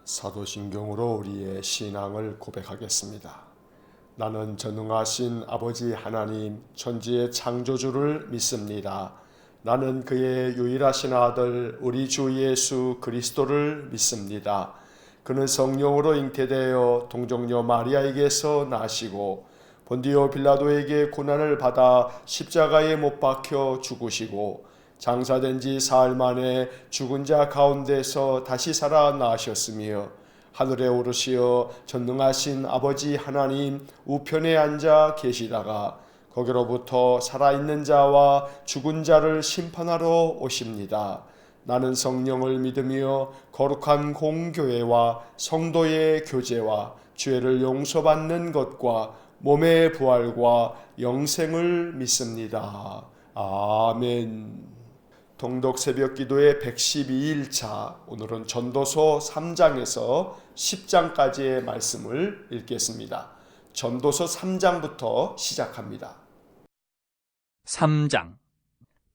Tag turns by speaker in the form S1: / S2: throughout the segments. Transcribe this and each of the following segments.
S1: 사도신경으로 우리의 신앙을 고백하겠습니다. 나는 전능하신 아버지 하나님 천지의 창조주를 믿습니다. 나는 그의 유일하신 아들 우리 주 예수 그리스도를 믿습니다. 그는 성령으로 잉태되어 동정녀 마리아에게서 나시고 본디오 빌라도에게 고난을 받아 십자가에 못 박혀 죽으시고 장사된 지 사흘 만에 죽은 자 가운데서 다시 살아나셨으며 하늘에 오르시어 전능하신 아버지 하나님 우편에 앉아 계시다가 거기로부터 살아있는 자와 죽은 자를 심판하러 오십니다. 나는 성령을 믿으며 거룩한 공교회와 성도의 교제와 죄를 용서받는 것과 몸의 부활과 영생을 믿습니다. 아멘. 동독 새벽 기도의 112일차, 오늘은 전도서 3장에서 10장까지의 말씀을 읽겠습니다. 전도서 3장부터 시작합니다.
S2: 3장.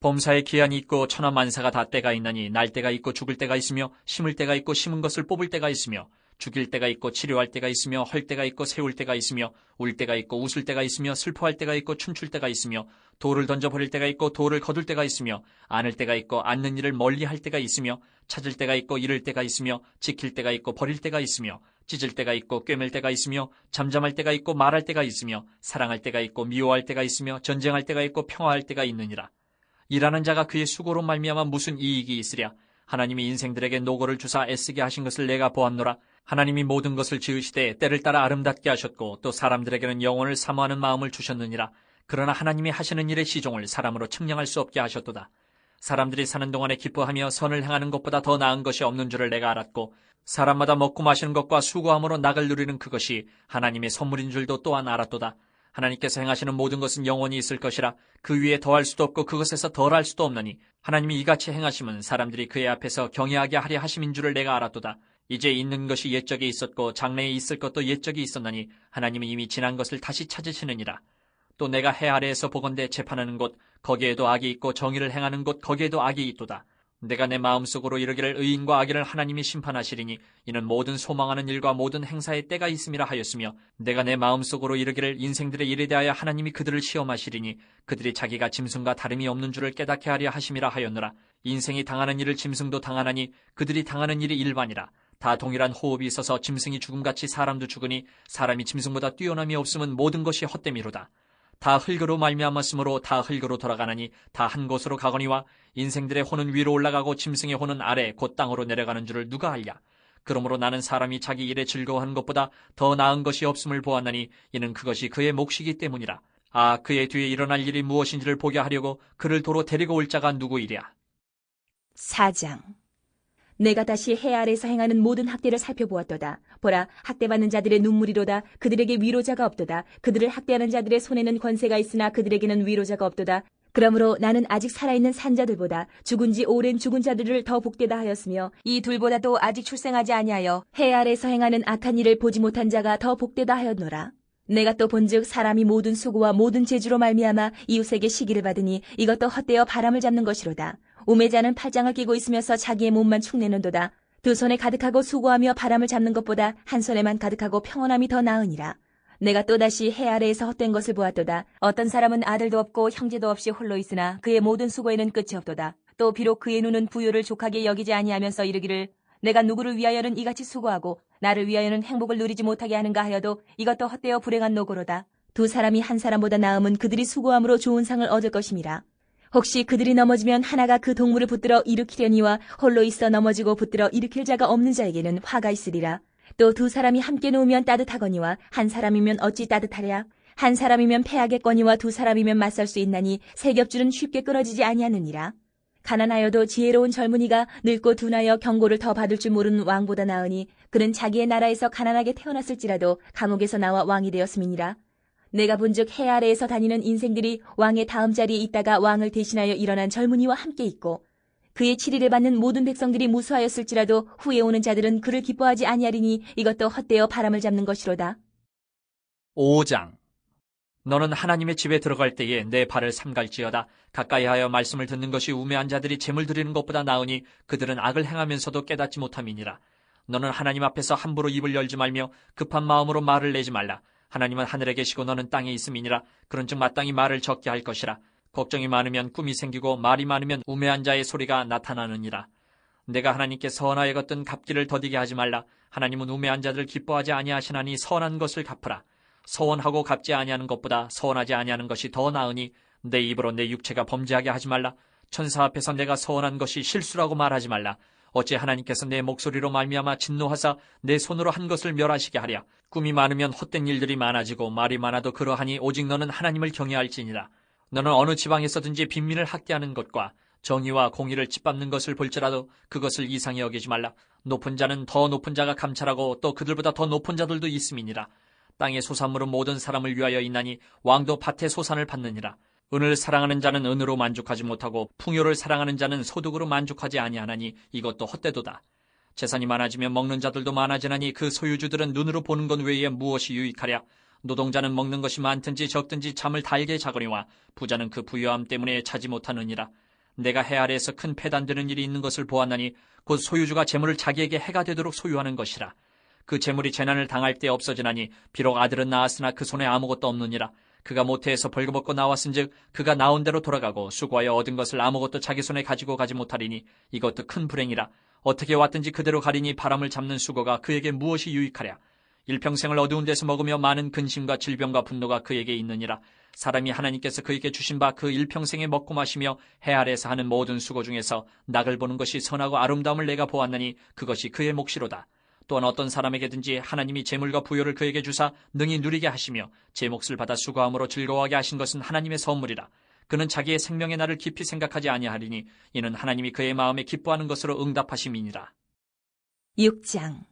S2: 범사에 기한이 있고 천하만사가 다 때가 있나니 날 때가 있고 죽을 때가 있으며 심을 때가 있고 심은 것을 뽑을 때가 있으며 죽일 때가 있고 치료할 때가 있으며 헐 때가 있고 세울 때가 있으며 울 때가 있고 웃을 때가 있으며 슬퍼할 때가 있고 춤출 때가 있으며 돌을 던져버릴 때가 있고 돌을 거둘 때가 있으며 안을 때가 있고 앉는 일을 멀리할 때가 있으며 찾을 때가 있고 잃을 때가 있으며 지킬 때가 있고 버릴 때가 있으며 찢을 때가 있고 꿰맬 때가 있으며 잠잠할 때가 있고 말할 때가 있으며 사랑할 때가 있고 미워할 때가 있으며 전쟁할 때가 있고 평화할 때가 있느니라. 일하는 자가 그의 수고로 말미암아 무슨 이익이 있으랴. 하나님이 인생들에게 노고를 주사 애쓰게 하신 것을 내가 보았노라. 하나님이 모든 것을 지으시되 때를 따라 아름답게 하셨고 또 사람들에게는 영혼을 사모하는 마음을 주셨느니라. 그러나 하나님이 하시는 일의 시종을 사람으로 측량할 수 없게 하셨도다. 사람들이 사는 동안에 기뻐하며 선을 행하는 것보다 더 나은 것이 없는 줄을 내가 알았고 사람마다 먹고 마시는 것과 수고함으로 낙을 누리는 그것이 하나님의 선물인 줄도 또한 알았도다. 하나님께서 행하시는 모든 것은 영원히 있을 것이라. 그 위에 더할 수도 없고 그것에서 덜할 수도 없나니 하나님이 이같이 행하심은 사람들이 그의 앞에서 경외하게 하려 하심인 줄을 내가 알았도다. 이제 있는 것이 옛적에 있었고 장래에 있을 것도 옛적에 있었나니 하나님은 이미 지난 것을 다시 찾으시느니라. 또 내가 해 아래에서 보건대 재판하는 곳 거기에도 악이 있고 정의를 행하는 곳 거기에도 악이 있도다. 내가 내 마음속으로 이르기를 의인과 악인을 하나님이 심판하시리니 이는 모든 소망하는 일과 모든 행사의 때가 있음이라 하였으며 내가 내 마음속으로 이르기를 인생들의 일에 대하여 하나님이 그들을 시험하시리니 그들이 자기가 짐승과 다름이 없는 줄을 깨닫게 하려 하심이라 하였노라. 인생이 당하는 일을 짐승도 당하나니 그들이 당하는 일이 일반이라. 다 동일한 호흡이 있어서 짐승이 죽음같이 사람도 죽으니 사람이 짐승보다 뛰어남이 없음은 모든 것이 헛됨이로다. 다 흙으로 말미암았으므로 다 흙으로 돌아가나니 다 한 곳으로 가거니와 인생들의 혼은 위로 올라가고 짐승의 혼은 아래 곧 땅으로 내려가는 줄을 누가 알랴. 그러므로 나는 사람이 자기 일에 즐거워하는 것보다 더 나은 것이 없음을 보았나니 이는 그것이 그의 몫이기 때문이라. 아, 그의 뒤에 일어날 일이 무엇인지를 보게 하려고 그를 도로 데리고 올 자가 누구이랴.
S3: 4장. 내가 다시 해 아래에서 행하는 모든 학대를 살펴보았도다. 보라, 학대받는 자들의 눈물이로다. 그들에게 위로자가 없도다. 그들을 학대하는 자들의 손에는 권세가 있으나 그들에게는 위로자가 없도다. 그러므로 나는 아직 살아있는 산자들보다 죽은 지 오랜 죽은 자들을 더 복되다 하였으며 이 둘보다도 아직 출생하지 아니하여 해 아래에서 행하는 악한 일을 보지 못한 자가 더 복되다 하였노라. 내가 또 본즉 사람이 모든 수고와 모든 재주로 말미암아 이웃에게 시기를 받으니 이것도 헛되어 바람을 잡는 것이로다. 우매자는 팔짱을 끼고 있으면서 자기의 몸만 축내는도다. 두 손에 가득하고 수고하며 바람을 잡는 것보다 한 손에만 가득하고 평온함이 더 나으니라. 내가 또다시 해 아래에서 헛된 것을 보았도다. 어떤 사람은 아들도 없고 형제도 없이 홀로 있으나 그의 모든 수고에는 끝이 없도다. 또 비록 그의 눈은 부요를 족하게 여기지 아니하면서 이르기를 내가 누구를 위하여는 이같이 수고하고 나를 위하여는 행복을 누리지 못하게 하는가 하여도 이것도 헛되어 불행한 노고로다. 두 사람이 한 사람보다 나음은 그들이 수고함으로 좋은 상을 얻을 것임이라. 혹시 그들이 넘어지면 하나가 그 동물을 붙들어 일으키려니와 홀로 있어 넘어지고 붙들어 일으킬 자가 없는 자에게는 화가 있으리라. 또 두 사람이 함께 누우면 따뜻하거니와 한 사람이면 어찌 따뜻하랴. 한 사람이면 패하겠거니와 두 사람이면 맞설 수 있나니 세 겹줄은 쉽게 끊어지지 아니하느니라. 가난하여도 지혜로운 젊은이가 늙고 둔하여 경고를 더 받을 줄 모르는 왕보다 나으니 그는 자기의 나라에서 가난하게 태어났을지라도 감옥에서 나와 왕이 되었음이니라. 내가 본즉 해 아래에서 다니는 인생들이 왕의 다음 자리에 있다가 왕을 대신하여 일어난 젊은이와 함께 있고 그의 치리를 받는 모든 백성들이 무수하였을지라도 후에 오는 자들은 그를 기뻐하지 아니하리니 이것도 헛되어 바람을 잡는 것이로다.
S2: 5장. 너는 하나님의 집에 들어갈 때에 내 발을 삼갈지어다. 가까이하여 말씀을 듣는 것이 우매한 자들이 재물 드리는 것보다 나으니 그들은 악을 행하면서도 깨닫지 못함이니라. 너는 하나님 앞에서 함부로 입을 열지 말며 급한 마음으로 말을 내지 말라. 하나님은 하늘에 계시고 너는 땅에 있음이니라. 그런즉 마땅히 말을 적게 할 것이라. 걱정이 많으면 꿈이 생기고 말이 많으면 우매한 자의 소리가 나타나느니라. 내가 하나님께 선하여 걷던 갚기를 더디게 하지 말라. 하나님은 우매한 자들 기뻐하지 아니하시나니 선한 것을 갚으라. 서원하고 갚지 아니하는 것보다 서원하지 아니하는 것이 더 나으니 내 입으로 내 육체가 범죄하게 하지 말라. 천사 앞에서 내가 서원한 것이 실수라고 말하지 말라. 어찌 하나님께서 내 목소리로 말미암아 진노하사 내 손으로 한 것을 멸하시게 하랴. 꿈이 많으면 헛된 일들이 많아지고 말이 많아도 그러하니 오직 너는 하나님을 경외할지니라. 너는 어느 지방에서든지 빈민을 학대하는 것과 정의와 공의를 짓밟는 것을 볼지라도 그것을 이상히 여기지 말라. 높은 자는 더 높은 자가 감찰하고 또 그들보다 더 높은 자들도 있음이니라. 땅의 소산물은 모든 사람을 위하여 있나니 왕도 밭의 소산을 받느니라. 은을 사랑하는 자는 은으로 만족하지 못하고 풍요를 사랑하는 자는 소득으로 만족하지 아니하나니 이것도 헛되도다. 재산이 많아지면 먹는 자들도 많아지나니 그 소유주들은 눈으로 보는 것 외에 무엇이 유익하랴. 노동자는 먹는 것이 많든지 적든지 잠을 달게 자거니와 부자는 그 부유함 때문에 자지 못하느니라. 내가 해 아래에서 큰 패단되는 일이 있는 것을 보았나니 곧 소유주가 재물을 자기에게 해가 되도록 소유하는 것이라. 그 재물이 재난을 당할 때 없어지나니 비록 아들은 낳았으나 그 손에 아무것도 없느니라. 그가 모태에서 벌거벗고 나왔은즉 그가 나온 대로 돌아가고 수고하여 얻은 것을 아무것도 자기 손에 가지고 가지 못하리니 이것도 큰 불행이라. 어떻게 왔든지 그대로 가리니 바람을 잡는 수고가 그에게 무엇이 유익하랴. 일평생을 어두운 데서 먹으며 많은 근심과 질병과 분노가 그에게 있느니라. 사람이 하나님께서 그에게 주신 바 그 일평생에 먹고 마시며 해 아래에서 하는 모든 수고 중에서 낙을 보는 것이 선하고 아름다움을 내가 보았나니 그것이 그의 몫이로다. 또한 어떤 사람에게든지 하나님이 재물과 부요를 그에게 주사 능히 누리게 하시며 제 몫을 받아 수고함으로 즐거워하게 하신 것은 하나님의 선물이라. 그는 자기의 생명의 날을 깊이 생각하지 아니하리니 이는 하나님이 그의 마음에 기뻐하는 것으로 응답하심이니라.
S3: 6장.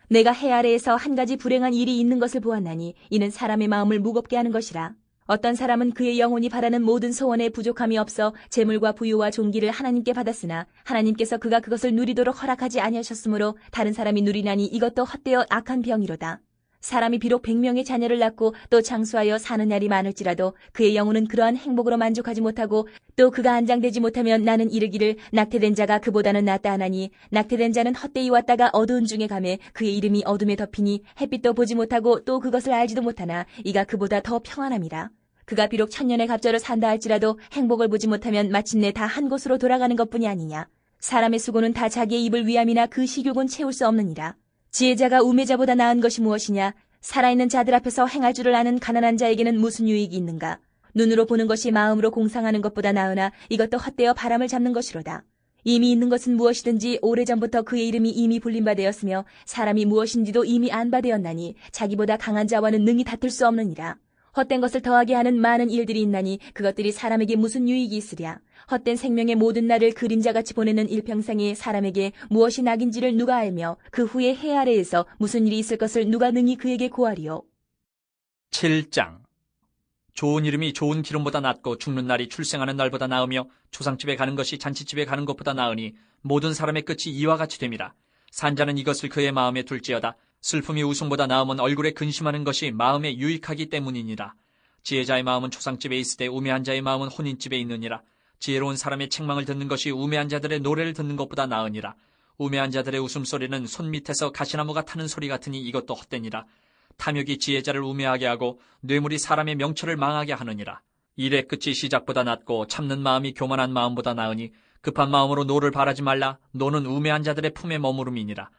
S3: 내가 해 아래에서 한 가지 불행한 일이 있는 것을 보았나니 이는 사람의 마음을 무겁게 하는 것이라. 어떤 사람은 그의 영혼이 바라는 모든 소원에 부족함이 없어 재물과 부유와 존귀를 하나님께 받았으나 하나님께서 그가 그것을 누리도록 허락하지 아니하셨으므로 다른 사람이 누리나니 이것도 헛되어 악한 병이로다. 사람이 비록 100명의 자녀를 낳고 또 장수하여 사는 날이 많을지라도 그의 영혼은 그러한 행복으로 만족하지 못하고 또 그가 안장되지 못하면 나는 이르기를 낙태된 자가 그보다는 낫다 하나니 낙태된 자는 헛되이 왔다가 어두운 중에 가매 그의 이름이 어둠에 덮이니 햇빛도 보지 못하고 또 그것을 알지도 못하나 이가 그보다 더 평안함이라. 그가 비록 1000년의 갑절을 산다 할지라도 행복을 보지 못하면 마침내 다 한 곳으로 돌아가는 것뿐이 아니냐. 사람의 수고는 다 자기의 입을 위함이나 그 식욕은 채울 수 없느니라. 지혜자가 우매자보다 나은 것이 무엇이냐. 살아있는 자들 앞에서 행할 줄을 아는 가난한 자에게는 무슨 유익이 있는가. 눈으로 보는 것이 마음으로 공상하는 것보다 나으나 이것도 헛되어 바람을 잡는 것이로다. 이미 있는 것은 무엇이든지 오래전부터 그의 이름이 이미 불린 바 되었으며 사람이 무엇인지도 이미 안 바 되었나니 자기보다 강한 자와는 능히 다툴 수 없느니라. 헛된 것을 더하게 하는 많은 일들이 있나니 그것들이 사람에게 무슨 유익이 있으랴. 헛된 생명의 모든 날을 그림자같이 보내는 일평생에 사람에게 무엇이 낙인지를 누가 알며 그 후에 해 아래에서 무슨 일이 있을 것을 누가 능히 그에게 고하리요.
S2: 7장. 좋은 이름이 좋은 기름보다 낫고 죽는 날이 출생하는 날보다 나으며 조상집에 가는 것이 잔치집에 가는 것보다 나으니 모든 사람의 끝이 이와 같이 됨이라. 산자는 이것을 그의 마음에 둘지어다. 슬픔이 웃음보다 나음은 얼굴에 근심하는 것이 마음에 유익하기 때문이니라. 지혜자의 마음은 초상집에 있으되 우매한 자의 마음은 혼인집에 있느니라. 지혜로운 사람의 책망을 듣는 것이 우매한 자들의 노래를 듣는 것보다 나으니라. 우매한 자들의 웃음소리는 손 밑에서 가시나무가 타는 소리 같으니 이것도 헛되니라. 탐욕이 지혜자를 우매하게 하고 뇌물이 사람의 명철을 망하게 하느니라. 일의 끝이 시작보다 낫고 참는 마음이 교만한 마음보다 나으니 급한 마음으로 노를 바라지 말라. 노는 우매한 자들의 품에 머무름이니라.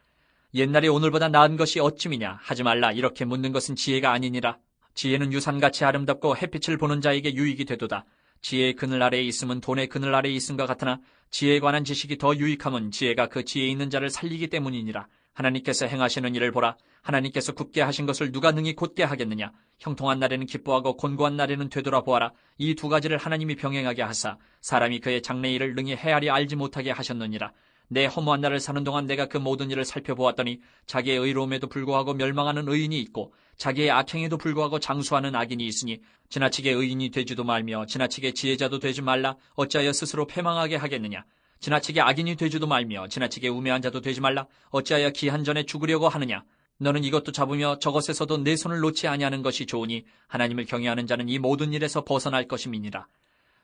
S2: 옛날이 오늘보다 나은 것이 어찌미냐 하지 말라. 이렇게 묻는 것은 지혜가 아니니라. 지혜는 유산같이 아름답고 햇빛을 보는 자에게 유익이 되도다. 지혜의 그늘 아래에 있음은 돈의 그늘 아래에 있음과 같으나 지혜에 관한 지식이 더 유익함은 지혜가 그 지혜에 있는 자를 살리기 때문이니라. 하나님께서 행하시는 일을 보라. 하나님께서 굳게 하신 것을 누가 능히 곧게 하겠느냐. 형통한 날에는 기뻐하고 곤고한 날에는 되돌아보아라. 이 두 가지를 하나님이 병행하게 하사 사람이 그의 장래 일을 능히 헤아려 알지 못하게 하셨느니라. 내 허무한 날을 사는 동안 내가 그 모든 일을 살펴보았더니 자기의 의로움에도 불구하고 멸망하는 의인이 있고 자기의 악행에도 불구하고 장수하는 악인이 있으니 지나치게 의인이 되지도 말며 지나치게 지혜자도 되지 말라. 어찌하여 스스로 패망하게 하겠느냐. 지나치게 악인이 되지도 말며 지나치게 우매한 자도 되지 말라. 어찌하여 기한 전에 죽으려고 하느냐. 너는 이것도 잡으며 저것에서도 내 손을 놓지 아니하는 것이 좋으니 하나님을 경외하는 자는 이 모든 일에서 벗어날 것임이니라.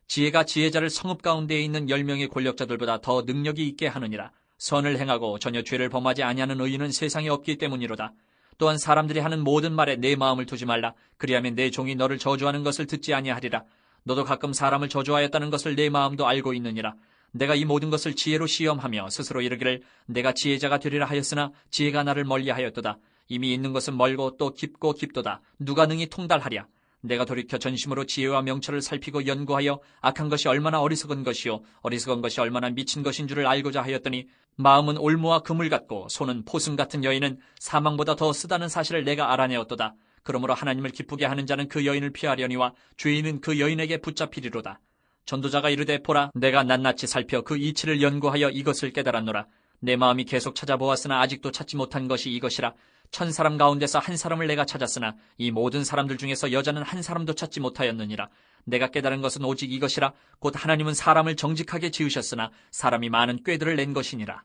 S2: 지혜가 지혜자를 성읍 가운데에 있는 10명의 권력자들보다 더 능력이 있게 하느니라. 선을 행하고 전혀 죄를 범하지 아니하는 의인은 세상에 없기 때문이로다. 또한 사람들이 하는 모든 말에 내 마음을 두지 말라. 그리하면 내 종이 너를 저주하는 것을 듣지 아니하리라. 너도 가끔 사람을 저주하였다는 것을 내 마음도 알고 있느니라. 내가 이 모든 것을 지혜로 시험하며 스스로 이르기를 내가 지혜자가 되리라 하였으나 지혜가 나를 멀리하였도다. 이미 있는 것은 멀고 또 깊고 깊도다. 누가 능히 통달하랴. 내가 돌이켜 전심으로 지혜와 명철을 살피고 연구하여 악한 것이 얼마나 어리석은 것이요 어리석은 것이 얼마나 미친 것인 줄을 알고자 하였더니 마음은 올무와 그물 같고 손은 포승 같은 여인은 사망보다 더 쓰다는 사실을 내가 알아내었도다. 그러므로 하나님을 기쁘게 하는 자는 그 여인을 피하려니와 죄인은 그 여인에게 붙잡히리로다. 전도자가 이르되 보라 내가 낱낱이 살펴 그 이치를 연구하여 이것을 깨달았노라. 내 마음이 계속 찾아보았으나 아직도 찾지 못한 것이 이것이라. 1000사람 가운데서 한 사람을 내가 찾았으나 이 모든 사람들 중에서 여자는 한 사람도 찾지 못하였느니라. 내가 깨달은 것은 오직 이것이라. 곧 하나님은 사람을 정직하게 지으셨으나 사람이 많은 꾀들을 낸 것이니라.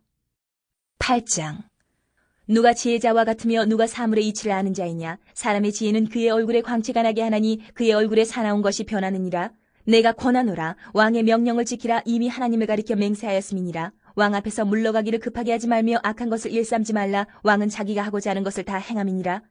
S3: 8장. 누가 지혜자와 같으며 누가 사물의 이치를 아는 자이냐. 사람의 지혜는 그의 얼굴에 광채가 나게 하나니 그의 얼굴에 사나운 것이 변하느니라. 내가 권하노라. 왕의 명령을 지키라. 이미 하나님을 가리켜 맹세하였음이니라. 왕 앞에서 물러가기를 급하게 하지 말며 악한 것을 일삼지 말라. 왕은 자기가 하고자 하는 것을 다 행함이니라.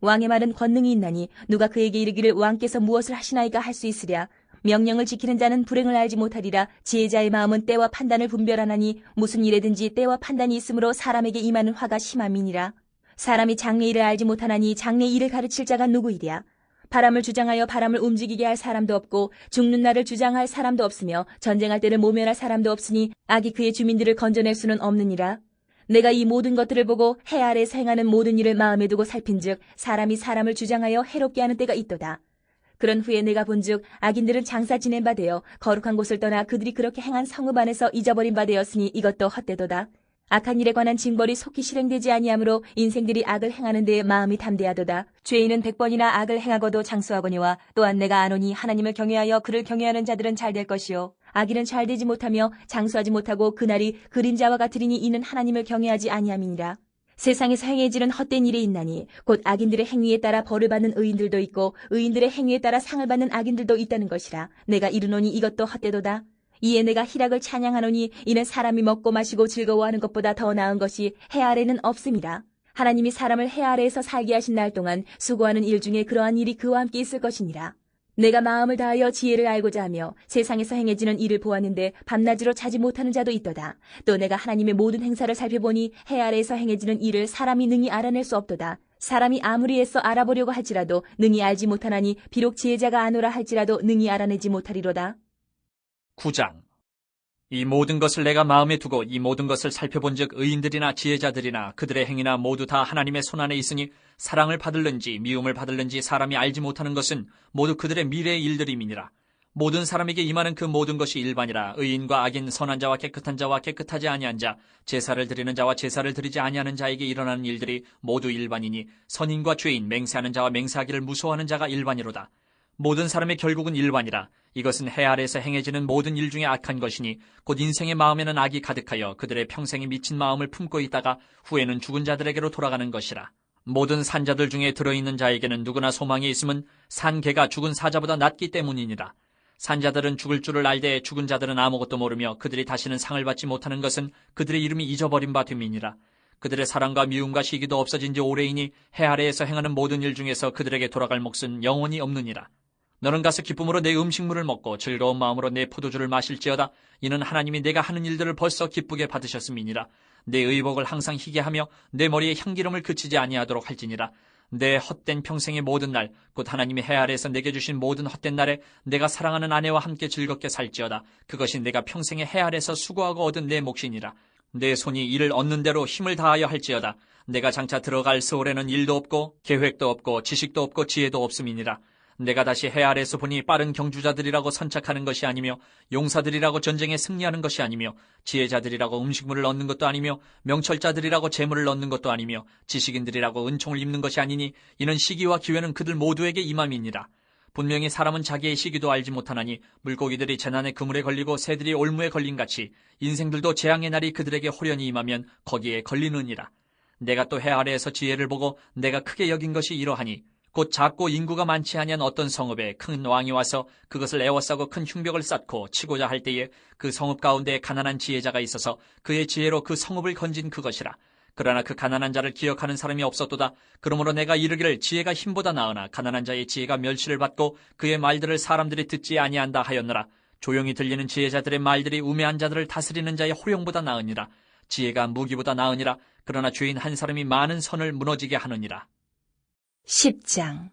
S3: 왕의 말은 권능이 있나니 누가 그에게 이르기를 왕께서 무엇을 하시나이까 할 수 있으랴. 명령을 지키는 자는 불행을 알지 못하리라. 지혜자의 마음은 때와 판단을 분별하나니 무슨 일에든지 때와 판단이 있으므로 사람에게 임하는 화가 심함이니라. 사람이 장래 일을 알지 못하나니 장래 일을 가르칠 자가 누구이랴. 바람을 주장하여 바람을 움직이게 할 사람도 없고 죽는 날을 주장할 사람도 없으며 전쟁할 때를 모면할 사람도 없으니 악이 그의 주민들을 건져낼 수는 없느니라. 내가 이 모든 것들을 보고 해 아래에서 행하는 모든 일을 마음에 두고 살핀즉 사람이 사람을 주장하여 해롭게 하는 때가 있도다. 그런 후에 내가 본즉 악인들은 장사 지낸 바 되어 거룩한 곳을 떠나 그들이 그렇게 행한 성읍 안에서 잊어버린 바 되었으니 이것도 헛되도다. 악한 일에 관한 징벌이 속히 실행되지 아니하므로 인생들이 악을 행하는 데에 마음이 담대하도다. 죄인은 100번이나 악을 행하고도 장수하거니와 또한 내가 아노니 하나님을 경외하여 그를 경외하는 자들은 잘 될 것이요 악인은 잘 되지 못하며 장수하지 못하고 그날이 그림자와 같으리니 이는 하나님을 경외하지 아니함이니라. 세상에서 행해지는 헛된 일이 있나니 곧 악인들의 행위에 따라 벌을 받는 의인들도 있고 의인들의 행위에 따라 상을 받는 악인들도 있다는 것이라. 내가 이르노니 이것도 헛되도다. 이에 내가 희락을 찬양하노니 이는 사람이 먹고 마시고 즐거워하는 것보다 더 나은 것이 해 아래는 없음이라. 하나님이 사람을 해 아래에서 살게 하신 날 동안 수고하는 일 중에 그러한 일이 그와 함께 있을 것이니라. 내가 마음을 다하여 지혜를 알고자 하며 세상에서 행해지는 일을 보았는데 밤낮으로 자지 못하는 자도 있도다. 또 내가 하나님의 모든 행사를 살펴보니 해 아래에서 행해지는 일을 사람이 능히 알아낼 수 없도다. 사람이 아무리 애써 알아보려고 할지라도 능히 알지 못하나니 비록 지혜자가 아노라 할지라도 능히 알아내지 못하리로다.
S2: 9장. 이 모든 것을 내가 마음에 두고 이 모든 것을 살펴본즉 의인들이나 지혜자들이나 그들의 행위나 모두 다 하나님의 손안에 있으니 사랑을 받을는지 미움을 받을는지 사람이 알지 못하는 것은 모두 그들의 미래의 일들임이니라. 모든 사람에게 임하는 그 모든 것이 일반이라. 의인과 악인, 선한 자와 깨끗한 자와 깨끗하지 아니한 자, 제사를 드리는 자와 제사를 드리지 아니하는 자에게 일어나는 일들이 모두 일반이니 선인과 죄인, 맹세하는 자와 맹세하기를 무서워하는 자가 일반이로다. 모든 사람의 결국은 일반이라. 이것은 해 아래에서 행해지는 모든 일 중에 악한 것이니 곧 인생의 마음에는 악이 가득하여 그들의 평생에 미친 마음을 품고 있다가 후에는 죽은 자들에게로 돌아가는 것이라. 모든 산자들 중에 들어있는 자에게는 누구나 소망이 있음은 산 개가 죽은 사자보다 낫기 때문이니라. 산자들은 죽을 줄을 알되 죽은 자들은 아무것도 모르며 그들이 다시는 상을 받지 못하는 것은 그들의 이름이 잊어버린 바 됨이니라. 그들의 사랑과 미움과 시기도 없어진 지 오래이니 해 아래에서 행하는 모든 일 중에서 그들에게 돌아갈 몫은 영원히 없느니라. 너는 가서 기쁨으로 내 음식물을 먹고 즐거운 마음으로 내 포도주를 마실지어다. 이는 하나님이 내가 하는 일들을 벌써 기쁘게 받으셨음이니라. 내 의복을 항상 희게 하며 내 머리에 향기름을 그치지 아니하도록 할지니라. 내 헛된 평생의 모든 날, 곧 하나님이 해 아래에서 내게 주신 모든 헛된 날에 내가 사랑하는 아내와 함께 즐겁게 살지어다. 그것이 내가 평생의 해 아래에서 수고하고 얻은 내 몫이니라. 내 손이 이를 얻는 대로 힘을 다하여 할지어다. 내가 장차 들어갈 서울에는 일도 없고 계획도 없고 지식도 없고 지혜도 없음이니라. 내가 다시 해 아래에서 보니 빠른 경주자들이라고 선착하는 것이 아니며 용사들이라고 전쟁에 승리하는 것이 아니며 지혜자들이라고 음식물을 얻는 것도 아니며 명철자들이라고 재물을 얻는 것도 아니며 지식인들이라고 은총을 입는 것이 아니니 이는 시기와 기회는 그들 모두에게 임함이니라. 분명히 사람은 자기의 시기도 알지 못하나니 물고기들이 재난의 그물에 걸리고 새들이 올무에 걸린 같이 인생들도 재앙의 날이 그들에게 호련히 임하면 거기에 걸리느니라. 내가 또 해 아래에서 지혜를 보고 내가 크게 여긴 것이 이러하니 곧 작고 인구가 많지 아니한 어떤 성읍에 큰 왕이 와서 그것을 에워싸고 큰 흉벽을 쌓고 치고자 할 때에 그 성읍 가운데 가난한 지혜자가 있어서 그의 지혜로 그 성읍을 건진 그것이라. 그러나 그 가난한 자를 기억하는 사람이 없었도다. 그러므로 내가 이르기를 지혜가 힘보다 나으나 가난한 자의 지혜가 멸시를 받고 그의 말들을 사람들이 듣지 아니한다 하였노라. 조용히 들리는 지혜자들의 말들이 우매한 자들을 다스리는 자의 호령보다 나으니라. 지혜가 무기보다 나으니라. 그러나 죄인 한 사람이 많은 선을 무너지게 하느니라.
S3: 10장.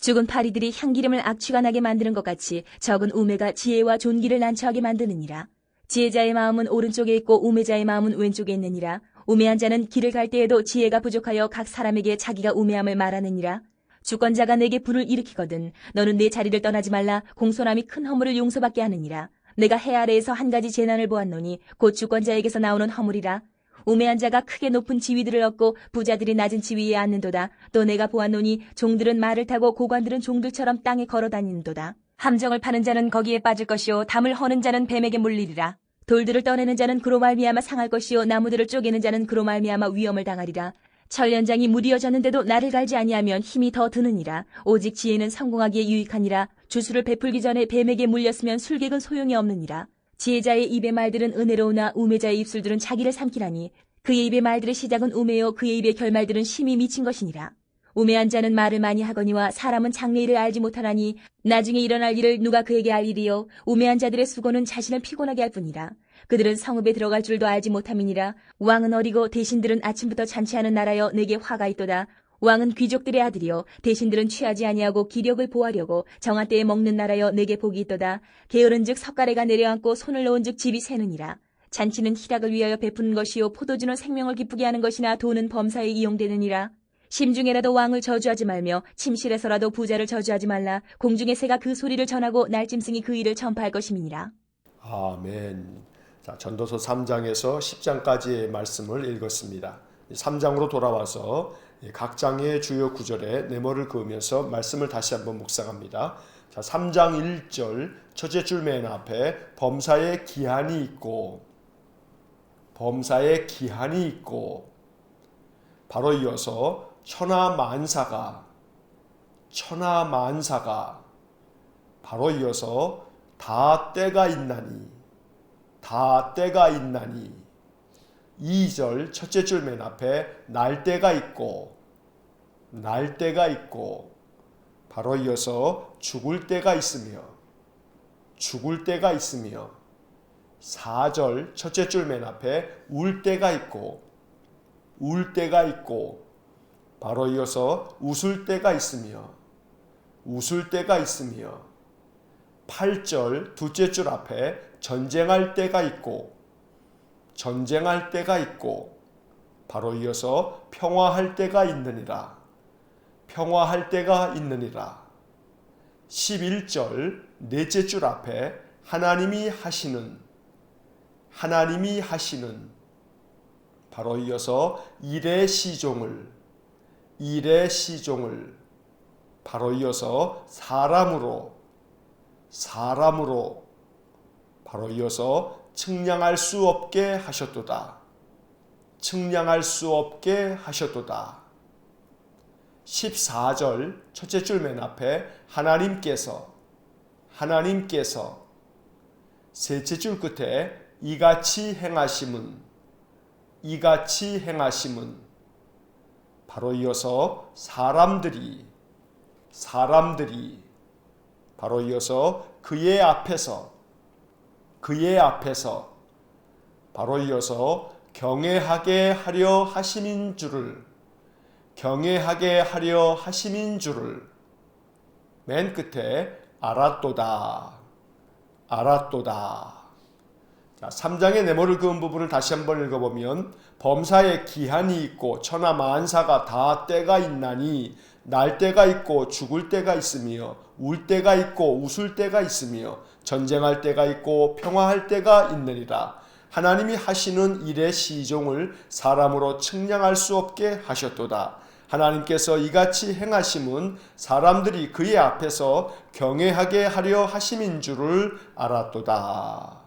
S3: 죽은 파리들이 향기름을 악취가 나게 만드는 것 같이 적은 우매가 지혜와 존귀를 난처하게 만드느니라. 지혜자의 마음은 오른쪽에 있고 우매자의 마음은 왼쪽에 있느니라. 우매한 자는 길을 갈 때에도 지혜가 부족하여 각 사람에게 자기가 우매함을 말하느니라. 주권자가 내게 불을 일으키거든 너는 내 자리를 떠나지 말라. 공손함이 큰 허물을 용서받게 하느니라. 내가 해 아래에서 한 가지 재난을 보았노니 곧 주권자에게서 나오는 허물이라. 우매한 자가 크게 높은 지위들을 얻고 부자들이 낮은 지위에 앉는도다. 또 내가 보았노니 종들은 말을 타고 고관들은 종들처럼 땅에 걸어다니는도다. 함정을 파는 자는 거기에 빠질 것이요 담을 허는 자는 뱀에게 물리리라. 돌들을 떠내는 자는 그로 말미암아 상할 것이요 나무들을 쪼개는 자는 그로 말미암아 위험을 당하리라. 철연장이 무디어졌는데도 나를 갈지 아니하면 힘이 더 드느니라. 오직 지혜는 성공하기에 유익하니라. 주술을 베풀기 전에 뱀에게 물렸으면 술객은 소용이 없느니라. 지혜자의 입의 말들은 은혜로우나 우매자의 입술들은 자기를 삼키나니 그의 입의 말들의 시작은 우매요 그의 입의 결말들은 심히 미친 것이니라. 우매한 자는 말을 많이 하거니와 사람은 장래일을 알지 못하나니 나중에 일어날 일을 누가 그에게 알리리요. 우매한 자들의 수고는 자신을 피곤하게 할 뿐이라. 그들은 성읍에 들어갈 줄도 알지 못함이니라. 왕은 어리고 대신들은 아침부터 잔치하는 나라여 내게 화가 있도다. 왕은 귀족들의 아들이요 대신들은 취하지 아니하고 기력을 보하려고 정한 때에 먹는 나라여 내게 복이 있도다. 게으른즉 석가래가 내려앉고 손을 놓은즉 집이 새느니라. 잔치는 희락을 위하여 베푸는 것이요 포도주는 생명을 기쁘게 하는 것이나 돈은 범사에 이용되느니라. 심중에라도 왕을 저주하지 말며 침실에서라도 부자를 저주하지 말라. 공중의 새가 그 소리를 전하고 날짐승이 그 일을 전파할 것임이니라.
S1: 아멘. 자, 전도서 3장에서 10장까지의 말씀을 읽었습니다. 3장으로 돌아와서 각 장의 주요 구절에 네모를 그으면서 말씀을 다시 한번 묵상합니다. 자, 3장 1절 첫째 줄 맨 앞에 범사에 기한이 있고 바로 이어서 천하만사가 바로 이어서 다 때가 있나니 2절 첫째 줄 맨 앞에 날 때가 있고 바로 이어서 죽을 때가 있으며 4절 첫째 줄 맨 앞에 울 때가 있고 바로 이어서 웃을 때가 있으며 8절 둘째 줄 앞에 전쟁할 때가 있고 바로 이어서 평화할 때가 있느니라 11절 넷째 줄 앞에 하나님이 하시는 바로 이어서 일의 시종을 바로 이어서 사람으로 바로 이어서 측량할 수 없게 하셨도다 14절 첫째 줄 맨 앞에 하나님께서 셋째 줄 끝에 이같이 행하심은 바로 이어서 사람들이 바로 이어서 그의 앞에서 바로 이어서 경외하게 하려 하심인 줄을 맨 끝에 알았도다. 자, 3장의 네모를 그은 부분을 다시 한번 읽어보면 범사에 기한이 있고 천하만사가 다 때가 있나니 날 때가 있고 죽을 때가 있으며 울 때가 있고 웃을 때가 있으며 전쟁할 때가 있고 평화할 때가 있느니라. 하나님이 하시는 일의 시종을 사람으로 측량할 수 없게 하셨도다. 하나님께서 이같이 행하심은 사람들이 그의 앞에서 경외하게 하려 하심인 줄을 알았도다.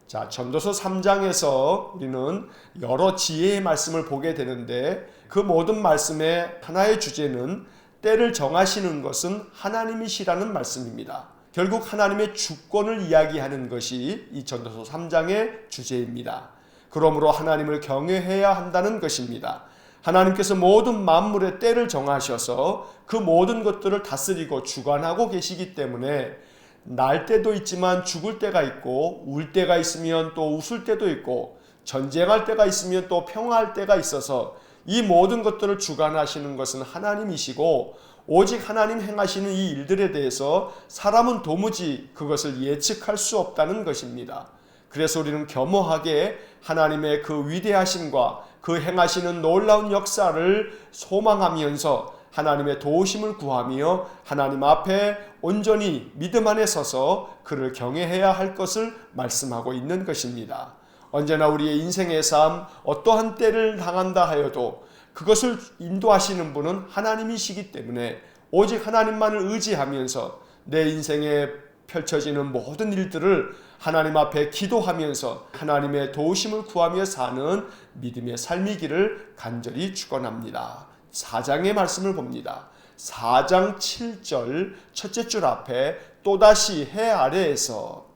S1: 자, 전도서 3장에서 우리는 여러 지혜의 말씀을 보게 되는데 그 모든 말씀의 하나의 주제는 때를 정하시는 것은 하나님이시라는 말씀입니다. 결국 하나님의 주권을 이야기하는 것이 이 전도서 3장의 주제입니다. 그러므로 하나님을 경외해야 한다는 것입니다. 하나님께서 모든 만물의 때를 정하셔서 그 모든 것들을 다스리고 주관하고 계시기 때문에 날 때도 있지만 죽을 때가 있고 울 때가 있으면 또 웃을 때도 있고 전쟁할 때가 있으면 또 평화할 때가 있어서 이 모든 것들을 주관하시는 것은 하나님이시고 오직 하나님 행하시는 이 일들에 대해서 사람은 도무지 그것을 예측할 수 없다는 것입니다. 그래서 우리는 겸허하게 하나님의 그 위대하심과 그 행하시는 놀라운 역사를 소망하면서 하나님의 도우심을 구하며 하나님 앞에 온전히 믿음 안에 서서 그를 경외해야 할 것을 말씀하고 있는 것입니다. 언제나 우리의 인생의 삶 어떠한 때를 당한다 하여도 그것을 인도하시는 분은 하나님이시기 때문에 오직 하나님만을 의지하면서 내 인생에 펼쳐지는 모든 일들을 하나님 앞에 기도하면서 하나님의 도우심을 구하며 사는 믿음의 삶이기를 간절히 축원합니다. 4장의 말씀을 봅니다. 4장 7절 첫째 줄 앞에 또다시 해 아래에서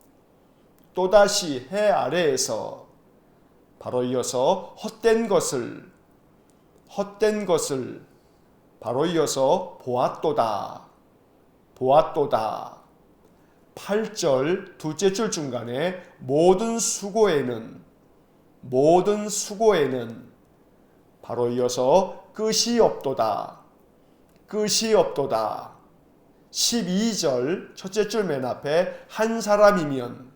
S1: 바로 이어서 헛된 것을 바로 이어서 보았도다. 8절 둘째 줄 중간에 모든 수고에는 바로 이어서 끝이 없도다. 12절 첫째 줄 맨 앞에 한 사람이면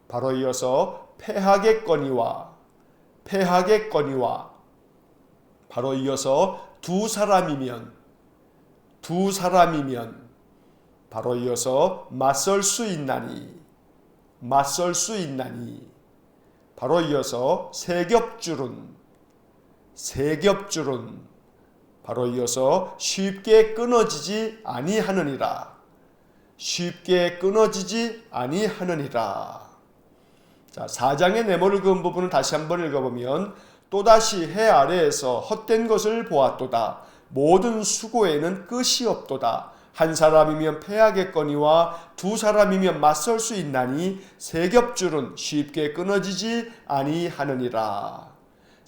S1: 바로 이어서 패하겠거니와 바로 이어서 두 사람이면 바로 이어서 맞설 수 있나니 바로 이어서 세겹줄은 바로 이어서 쉽게 끊어지지 아니하느니라. 자, 4장의 네모를 그은 부분을 다시 한번 읽어보면 또다시 해 아래에서 헛된 것을 보았도다. 모든 수고에는 끝이 없도다. 한 사람이면 패하겠거니와 두 사람이면 맞설 수 있나니 세 겹줄은 쉽게 끊어지지 아니하느니라.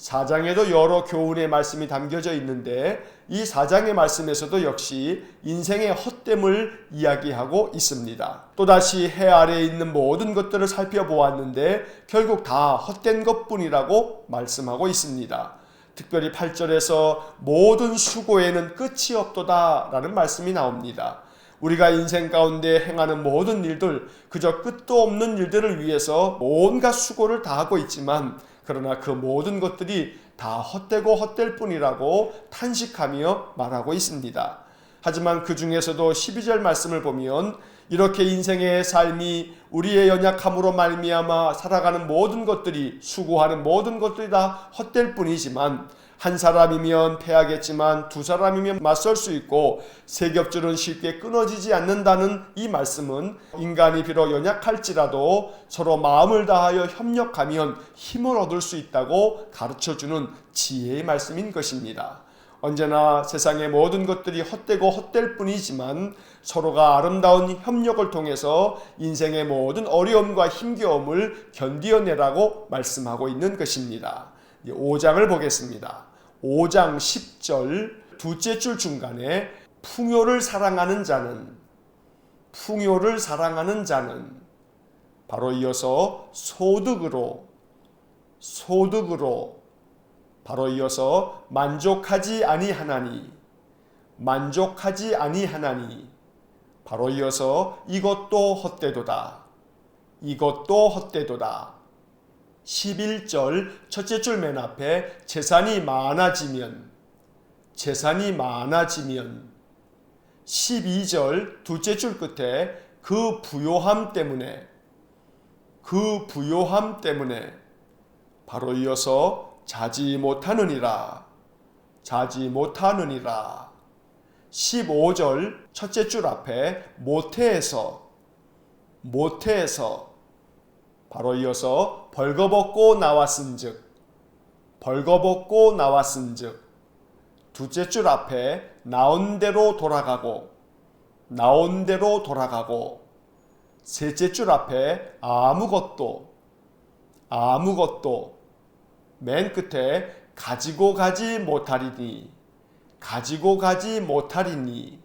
S1: 4장에도 여러 교훈의 말씀이 담겨져 있는데 이 4장의 말씀에서도 역시 인생의 헛됨을 이야기하고 있습니다. 또다시 해 아래에 있는 모든 것들을 살펴보았는데 결국 다 헛된 것뿐이라고 말씀하고 있습니다. 특별히 8절에서 모든 수고에는 끝이 없도다 라는 말씀이 나옵니다. 우리가 인생 가운데 행하는 모든 일들, 그저 끝도 없는 일들을 위해서 온갖 수고를 다하고 있지만 그러나 그 모든 것들이 다 헛되고 헛될 뿐이라고 탄식하며 말하고 있습니다. 하지만 그 중에서도 12절 말씀을 보면 이렇게 인생의 삶이 우리의 연약함으로 말미암아 살아가는 모든 것들이 수고하는 모든 것들이 다 헛될 뿐이지만 한 사람이면 패하겠지만 두 사람이면 맞설 수 있고 세 겹줄은 쉽게 끊어지지 않는다는 이 말씀은 인간이 비록 연약할지라도 서로 마음을 다하여 협력하면 힘을 얻을 수 있다고 가르쳐주는 지혜의 말씀인 것입니다. 언제나 세상의 모든 것들이 헛되고 헛될 뿐이지만 서로가 아름다운 협력을 통해서 인생의 모든 어려움과 힘겨움을 견디어내라고 말씀하고 있는 것입니다. 5장을 보겠습니다. 5장 10절 둘째 줄 중간에 풍요를 사랑하는 자는 바로 이어서 소득으로 바로 이어서 만족하지 아니하나니 바로 이어서 이것도 헛되도다. 11절 첫째 줄 맨 앞에 재산이 많아지면 12절 둘째 줄 끝에 그 부요함 때문에 바로 이어서 자지 못하느니라. 15절 첫째 줄 앞에 모태에서 바로 이어서 벌거벗고 나왔은즉 둘째 줄 앞에 나온 대로 돌아가고 나온 대로 돌아가고 셋째 줄 앞에 아무것도 맨 끝에 가지고 가지 못하리니 가지고 가지 못하리니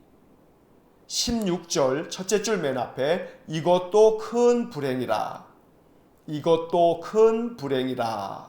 S1: 16절 첫째 줄 맨 앞에 이것도 큰 불행이라 이것도 큰 불행이라.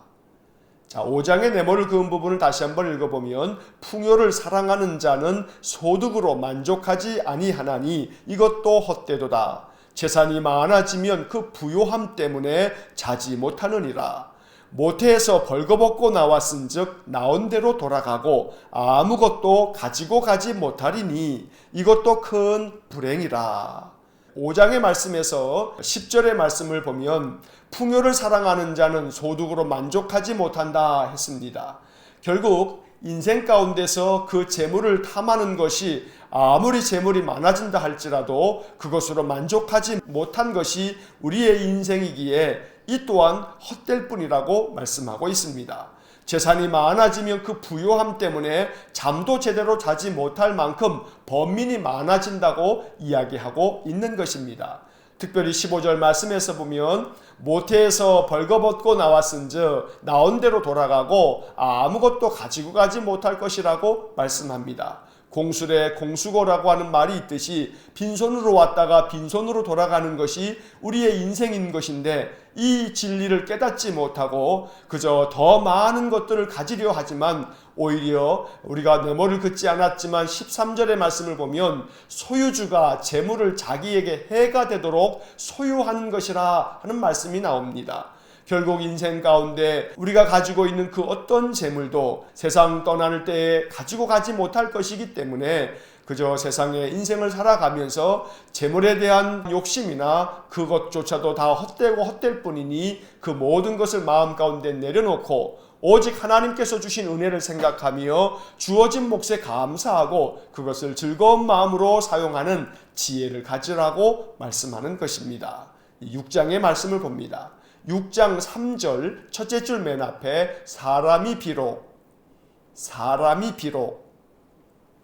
S1: 자, 5장의 네모를 그은 부분을 다시 한번 읽어보면 풍요를 사랑하는 자는 소득으로 만족하지 아니하나니 이것도 헛되도다. 재산이 많아지면 그 부요함 때문에 자지 못하느니라. 모태에서 벌거벗고 나왔은즉 나온 대로 돌아가고 아무것도 가지고 가지 못하리니 이것도 큰 불행이라. 5장의 말씀에서 10절의 말씀을 보면 풍요를 사랑하는 자는 소득으로 만족하지 못한다 했습니다. 결국 인생 가운데서 그 재물을 탐하는 것이 아무리 재물이 많아진다 할지라도 그것으로 만족하지 못한 것이 우리의 인생이기에 이 또한 헛될 뿐이라고 말씀하고 있습니다. 재산이 많아지면 그 부요함 때문에 잠도 제대로 자지 못할 만큼 범민이 많아진다고 이야기하고 있는 것입니다. 특별히 15절 말씀에서 보면 모태에서 벌거벗고 나왔은즉 나온 대로 돌아가고 아무것도 가지고 가지 못할 것이라고 말씀합니다. 공술에 공수고라고 하는 말이 있듯이 빈손으로 왔다가 빈손으로 돌아가는 것이 우리의 인생인 것인데 이 진리를 깨닫지 못하고 그저 더 많은 것들을 가지려 하지만 오히려 우리가 네모를 긋지 않았지만 13절의 말씀을 보면 소유주가 재물을 자기에게 해가 되도록 소유하는 것이라 하는 말씀이 나옵니다. 결국 인생 가운데 우리가 가지고 있는 그 어떤 재물도 세상 떠나는 때에 가지고 가지 못할 것이기 때문에 그저 세상의 인생을 살아가면서 재물에 대한 욕심이나 그것조차도 다 헛되고 헛될 뿐이니 그 모든 것을 마음 가운데 내려놓고 오직 하나님께서 주신 은혜를 생각하며 주어진 몫에 감사하고 그것을 즐거운 마음으로 사용하는 지혜를 가지라고 말씀하는 것입니다. 6장의 말씀을 봅니다. 6장 3절 첫째 줄 맨 앞에 사람이 비록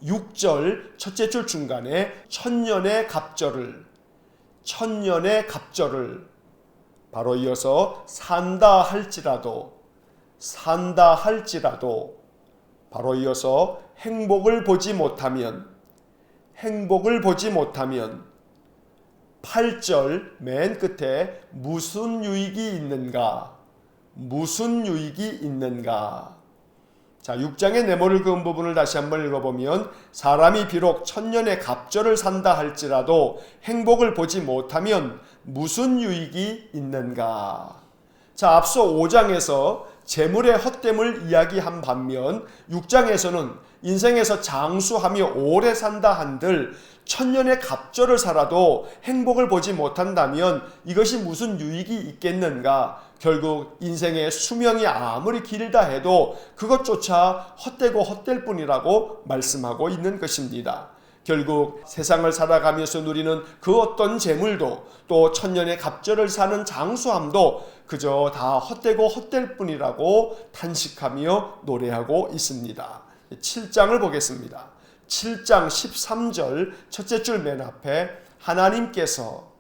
S1: 6절 첫째 줄 중간에 천년의 갑절을 바로 이어서 산다 할지라도 바로 이어서 행복을 보지 못하면 8절 맨 끝에 무슨 유익이 있는가. 자, 6장의 네모를 그은 부분을 다시 한번 읽어보면 사람이 비록 천년의 갑절을 산다 할지라도 행복을 보지 못하면 무슨 유익이 있는가. 자, 앞서 5장에서 재물의 헛됨을 이야기한 반면 6장에서는 인생에서 장수하며 오래 산다 한들 천년의 갑절을 살아도 행복을 보지 못한다면 이것이 무슨 유익이 있겠는가. 결국 인생의 수명이 아무리 길다 해도 그것조차 헛되고 헛될 뿐이라고 말씀하고 있는 것입니다. 결국 세상을 살아가면서 누리는 그 어떤 재물도 또 천년의 갑절을 사는 장수함도 그저 다 헛되고 헛될 뿐이라고 탄식하며 노래하고 있습니다. 7장을 보겠습니다. 7장 13절 첫째 줄 맨 앞에 하나님께서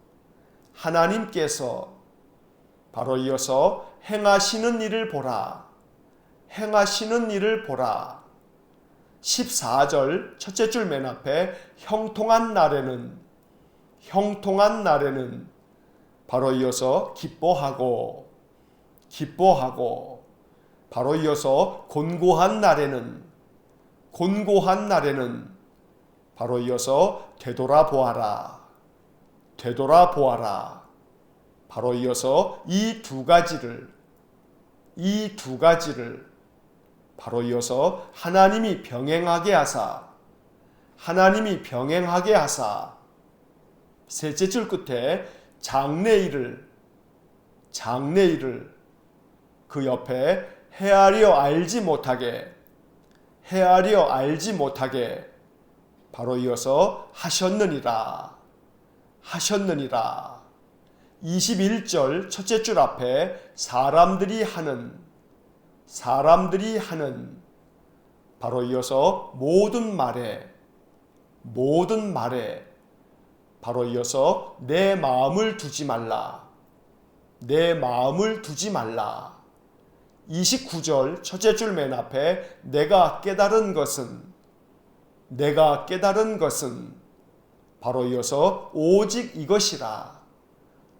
S1: 바로 이어서 행하시는 일을 보라. 14절 첫째 줄 맨 앞에 형통한 날에는 바로 이어서 기뻐하고 바로 이어서 곤고한 날에는 바로 이어서 되돌아보아라. 바로 이어서 이 두 가지를 바로 이어서 하나님이 병행하게 하사 셋째 줄 끝에 장래일을 그 옆에 헤아려 알지 못하게 바로 이어서 하셨느니라. 21절 첫째 줄 앞에 사람들이 하는 바로 이어서 모든 말에 바로 이어서 내 마음을 두지 말라. 내 마음을 두지 말라. 29절 첫째 줄 맨 앞에 내가 깨달은 것은 바로 이어서 오직 이것이라.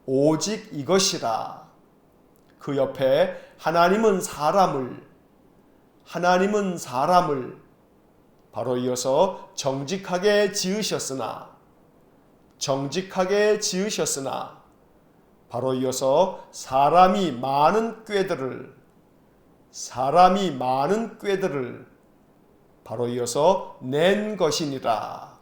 S1: 오직 이것이라. 그 옆에 하나님은 사람을 바로 이어서 정직하게 지으셨으나 바로 이어서 사람이 많은 꾀들을 바로 이어서 낸 것이니라.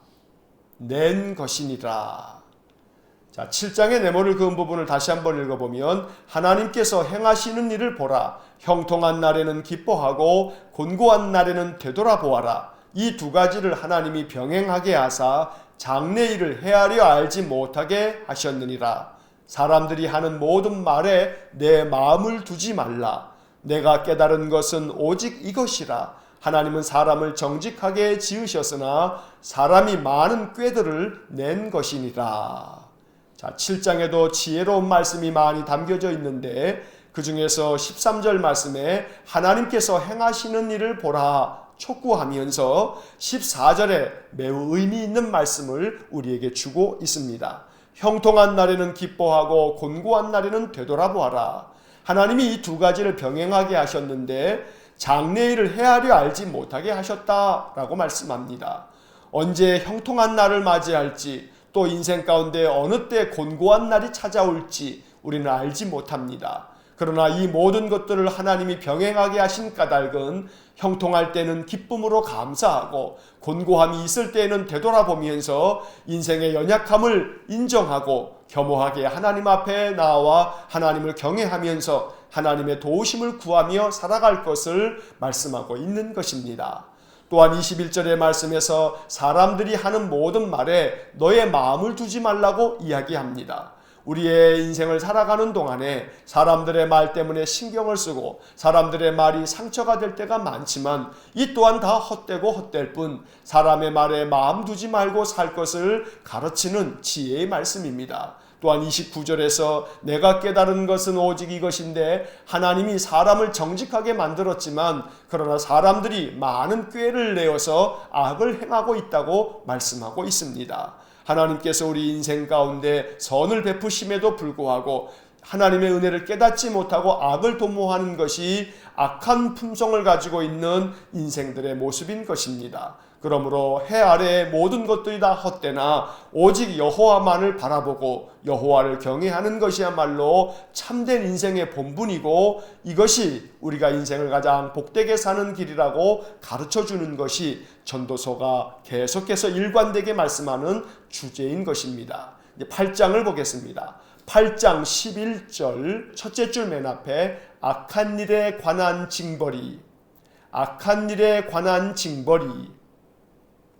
S1: 자, 7장의 네모를 그은 부분을 다시 한번 읽어보면 하나님께서 행하시는 일을 보라. 형통한 날에는 기뻐하고 곤고한 날에는 되돌아보아라. 이 두 가지를 하나님이 병행하게 하사 장래일을 헤아려 알지 못하게 하셨느니라. 사람들이 하는 모든 말에 내 마음을 두지 말라. 내가 깨달은 것은 오직 이것이라. 하나님은 사람을 정직하게 지으셨으나 사람이 많은 꾀들을 낸 것이니라. 자, 7장에도 지혜로운 말씀이 많이 담겨져 있는데 그 중에서 13절 말씀에 하나님께서 행하시는 일을 보라 촉구하면서 14절에 매우 의미 있는 말씀을 우리에게 주고 있습니다. 형통한 날에는 기뻐하고 곤고한 날에는 되돌아보아라. 하나님이 이 두 가지를 병행하게 하셨는데 장래일을 헤아려 알지 못하게 하셨다라고 말씀합니다. 언제 형통한 날을 맞이할지 또 인생 가운데 어느 때 곤고한 날이 찾아올지 우리는 알지 못합니다. 그러나 이 모든 것들을 하나님이 병행하게 하신 까닭은 형통할 때는 기쁨으로 감사하고 곤고함이 있을 때에는 되돌아보면서 인생의 연약함을 인정하고 겸허하게 하나님 앞에 나와 하나님을 경외하면서 하나님의 도우심을 구하며 살아갈 것을 말씀하고 있는 것입니다. 또한 21절의 말씀에서 사람들이 하는 모든 말에 너의 마음을 두지 말라고 이야기합니다. 우리의 인생을 살아가는 동안에 사람들의 말 때문에 신경을 쓰고 사람들의 말이 상처가 될 때가 많지만 이 또한 다 헛되고 헛될 뿐 사람의 말에 마음 두지 말고 살 것을 가르치는 지혜의 말씀입니다. 또한 29절에서 내가 깨달은 것은 오직 이것인데 하나님이 사람을 정직하게 만들었지만 그러나 사람들이 많은 꾀를 내어서 악을 행하고 있다고 말씀하고 있습니다. 하나님께서 우리 인생 가운데 선을 베푸심에도 불구하고 하나님의 은혜를 깨닫지 못하고 악을 도모하는 것이 악한 품성을 가지고 있는 인생들의 모습인 것입니다. 그러므로 해 아래의 모든 것들이 다 헛되나 오직 여호와만을 바라보고 여호와를 경외하는 것이야말로 참된 인생의 본분이고 이것이 우리가 인생을 가장 복되게 사는 길이라고 가르쳐주는 것이 전도서가 계속해서 일관되게 말씀하는 주제인 것입니다. 이제 8장을 보겠습니다. 8장 11절 첫째 줄 맨 앞에 악한 일에 관한 징벌이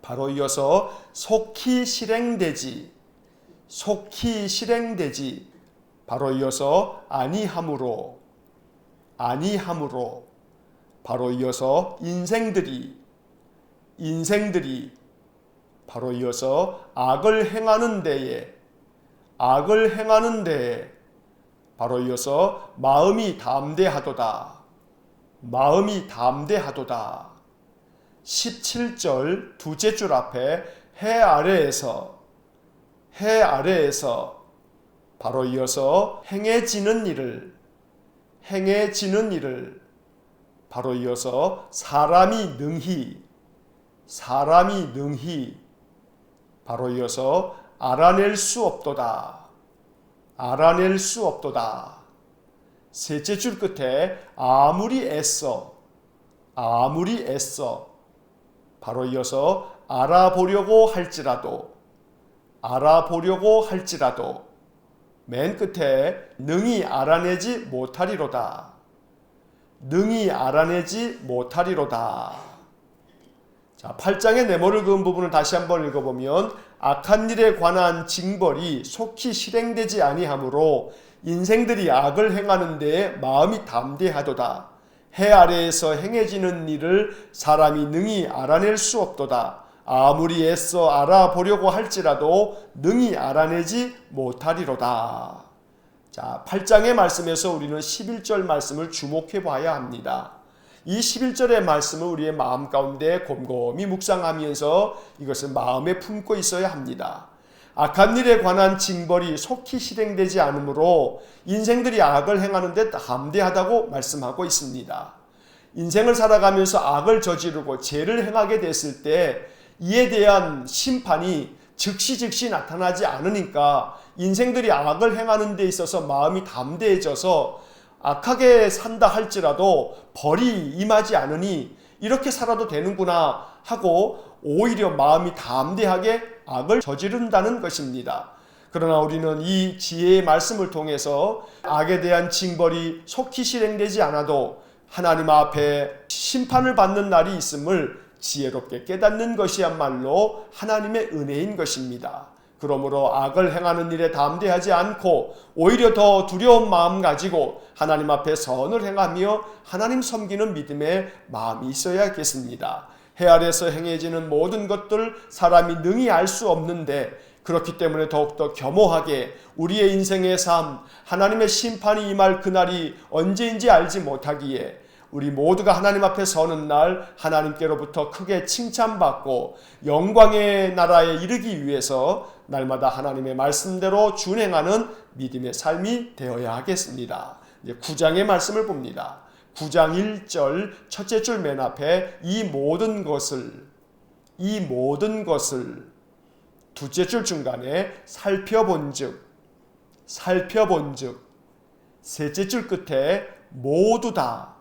S1: 바로 이어서 속히 실행되지 바로 이어서 아니함으로 바로 이어서 인생들이 바로 이어서 악을 행하는 데에 바로 이어서 마음이 담대하도다 17절 두째 줄 앞에 해 아래에서 바로 이어서 행해지는 일을 바로 이어서 사람이 능히 바로 이어서 알아낼 수 없도다 셋째 줄 끝에 아무리 애써 바로 이어서 알아보려고 할지라도 맨 끝에 능히 알아내지 못하리로다 자, 8장의 네모를 그은 부분을 다시 한번 읽어보면 악한 일에 관한 징벌이 속히 실행되지 아니하므로 인생들이 악을 행하는 데에 마음이 담대하도다. 해 아래에서 행해지는 일을 사람이 능히 알아낼 수 없도다. 아무리 애써 알아보려고 할지라도 능히 알아내지 못하리로다. 자, 8장의 말씀에서 우리는 11절 말씀을 주목해 봐야 합니다. 이 11절의 말씀을 우리의 마음 가운데 곰곰이 묵상하면서 이것을 마음에 품고 있어야 합니다. 악한 일에 관한 징벌이 속히 실행되지 않으므로 인생들이 악을 행하는 데 담대하다고 말씀하고 있습니다. 인생을 살아가면서 악을 저지르고 죄를 행하게 됐을 때 이에 대한 심판이 즉시 나타나지 않으니까 인생들이 악을 행하는 데 있어서 마음이 담대해져서 악하게 산다 할지라도 벌이 임하지 않으니 이렇게 살아도 되는구나 하고 오히려 마음이 담대하게 악을 저지른다는 것입니다. 그러나 우리는 이 지혜의 말씀을 통해서 악에 대한 징벌이 속히 실행되지 않아도 하나님 앞에 심판을 받는 날이 있음을 지혜롭게 깨닫는 것이야말로 하나님의 은혜인 것입니다. 그러므로 악을 행하는 일에 담대하지 않고 오히려 더 두려운 마음 가지고 하나님 앞에 선을 행하며 하나님 섬기는 믿음의 마음이 있어야겠습니다. 해 아래에서 행해지는 모든 것들 사람이 능히 알 수 없는데 그렇기 때문에 더욱더 겸허하게 우리의 인생의 삶, 하나님의 심판이 임할 그날이 언제인지 알지 못하기에 우리 모두가 하나님 앞에 서는 날 하나님께로부터 크게 칭찬받고 영광의 나라에 이르기 위해서 날마다 하나님의 말씀대로 준행하는 믿음의 삶이 되어야 하겠습니다. 이제 9장의 말씀을 봅니다. 9장 1절 첫째 줄 맨 앞에 이 모든 것을 둘째 줄 중간에 살펴본즉 셋째 줄 끝에 모두 다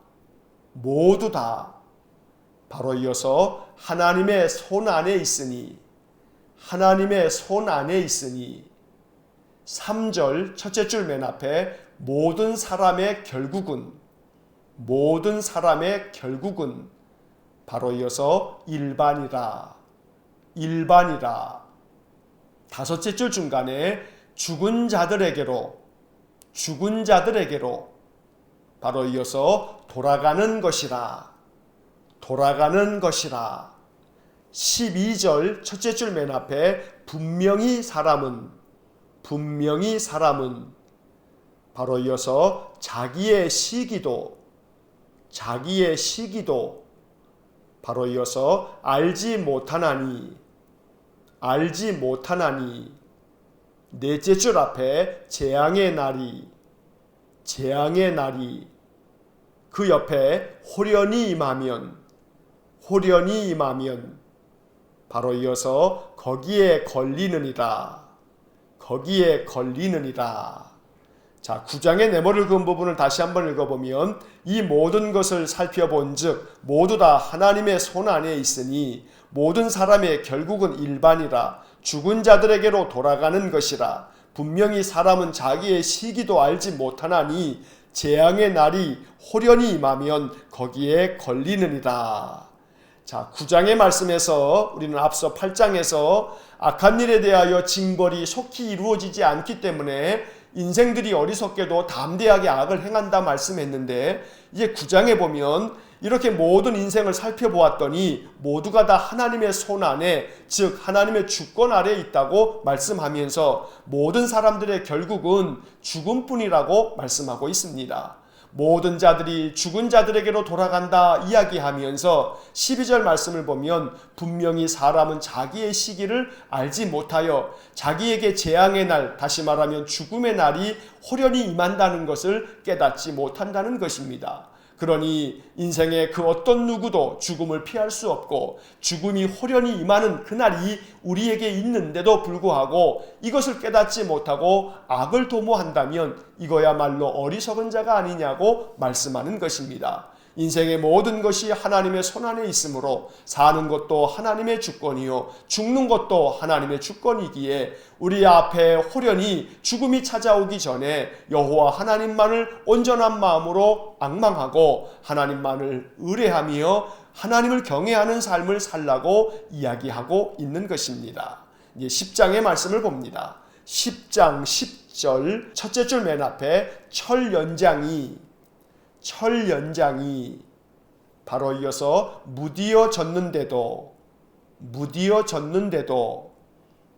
S1: 바로 이어서 하나님의 손 안에 있으니 3절 첫째 줄 맨 앞에 모든 사람의 결국은 바로 이어서 일반이라 다섯째 줄 중간에 죽은 자들에게로 바로 이어서 돌아가는 것이라 12절 첫째 줄 맨 앞에 분명히 사람은 바로 이어서 자기의 시기도 바로 이어서 알지 못하나니 넷째 줄 앞에 재앙의 날이 그 옆에 호련히 임하면 바로 이어서 거기에 걸리느니라. 자, 9장의 네모를 그은 부분을 다시 한번 읽어보면 이 모든 것을 살펴본즉 모두 다 하나님의 손 안에 있으니 모든 사람의 결국은 일반이라 죽은 자들에게로 돌아가는 것이라 분명히 사람은 자기의 시기도 알지 못하나니 재앙의 날이 호련히 임하면 거기에 걸리느니라. 자, 9장의 말씀에서 우리는 앞서 8장에서 악한 일에 대하여 징벌이 속히 이루어지지 않기 때문에 인생들이 어리석게도 담대하게 악을 행한다 말씀했는데 이제 9장에 보면 이렇게 모든 인생을 살펴보았더니 모두가 다 하나님의 손 안에 즉 하나님의 주권 아래에 있다고 말씀하면서 모든 사람들의 결국은 죽음뿐이라고 말씀하고 있습니다. 모든 자들이 죽은 자들에게로 돌아간다 이야기하면서 12절 말씀을 보면 분명히 사람은 자기의 시기를 알지 못하여 자기에게 재앙의 날, 다시 말하면 죽음의 날이 호련히 임한다는 것을 깨닫지 못한다는 것입니다. 그러니 인생의 그 어떤 누구도 죽음을 피할 수 없고 죽음이 호련히 임하는 그날이 우리에게 있는데도 불구하고 이것을 깨닫지 못하고 악을 도모한다면 이거야말로 어리석은 자가 아니냐고 말씀하는 것입니다. 인생의 모든 것이 하나님의 손안에 있으므로 사는 것도 하나님의 주권이요 죽는 것도 하나님의 주권이기에 우리 앞에 호련히 죽음이 찾아오기 전에 여호와 하나님만을 온전한 마음으로 앙망하고 하나님만을 의뢰하며 하나님을 경외하는 삶을 살라고 이야기하고 있는 것입니다. 이제 10장의 말씀을 봅니다. 10장 10절 첫째 줄 맨 앞에 철 연장이 철 연장이 바로 이어서 무디어졌는데도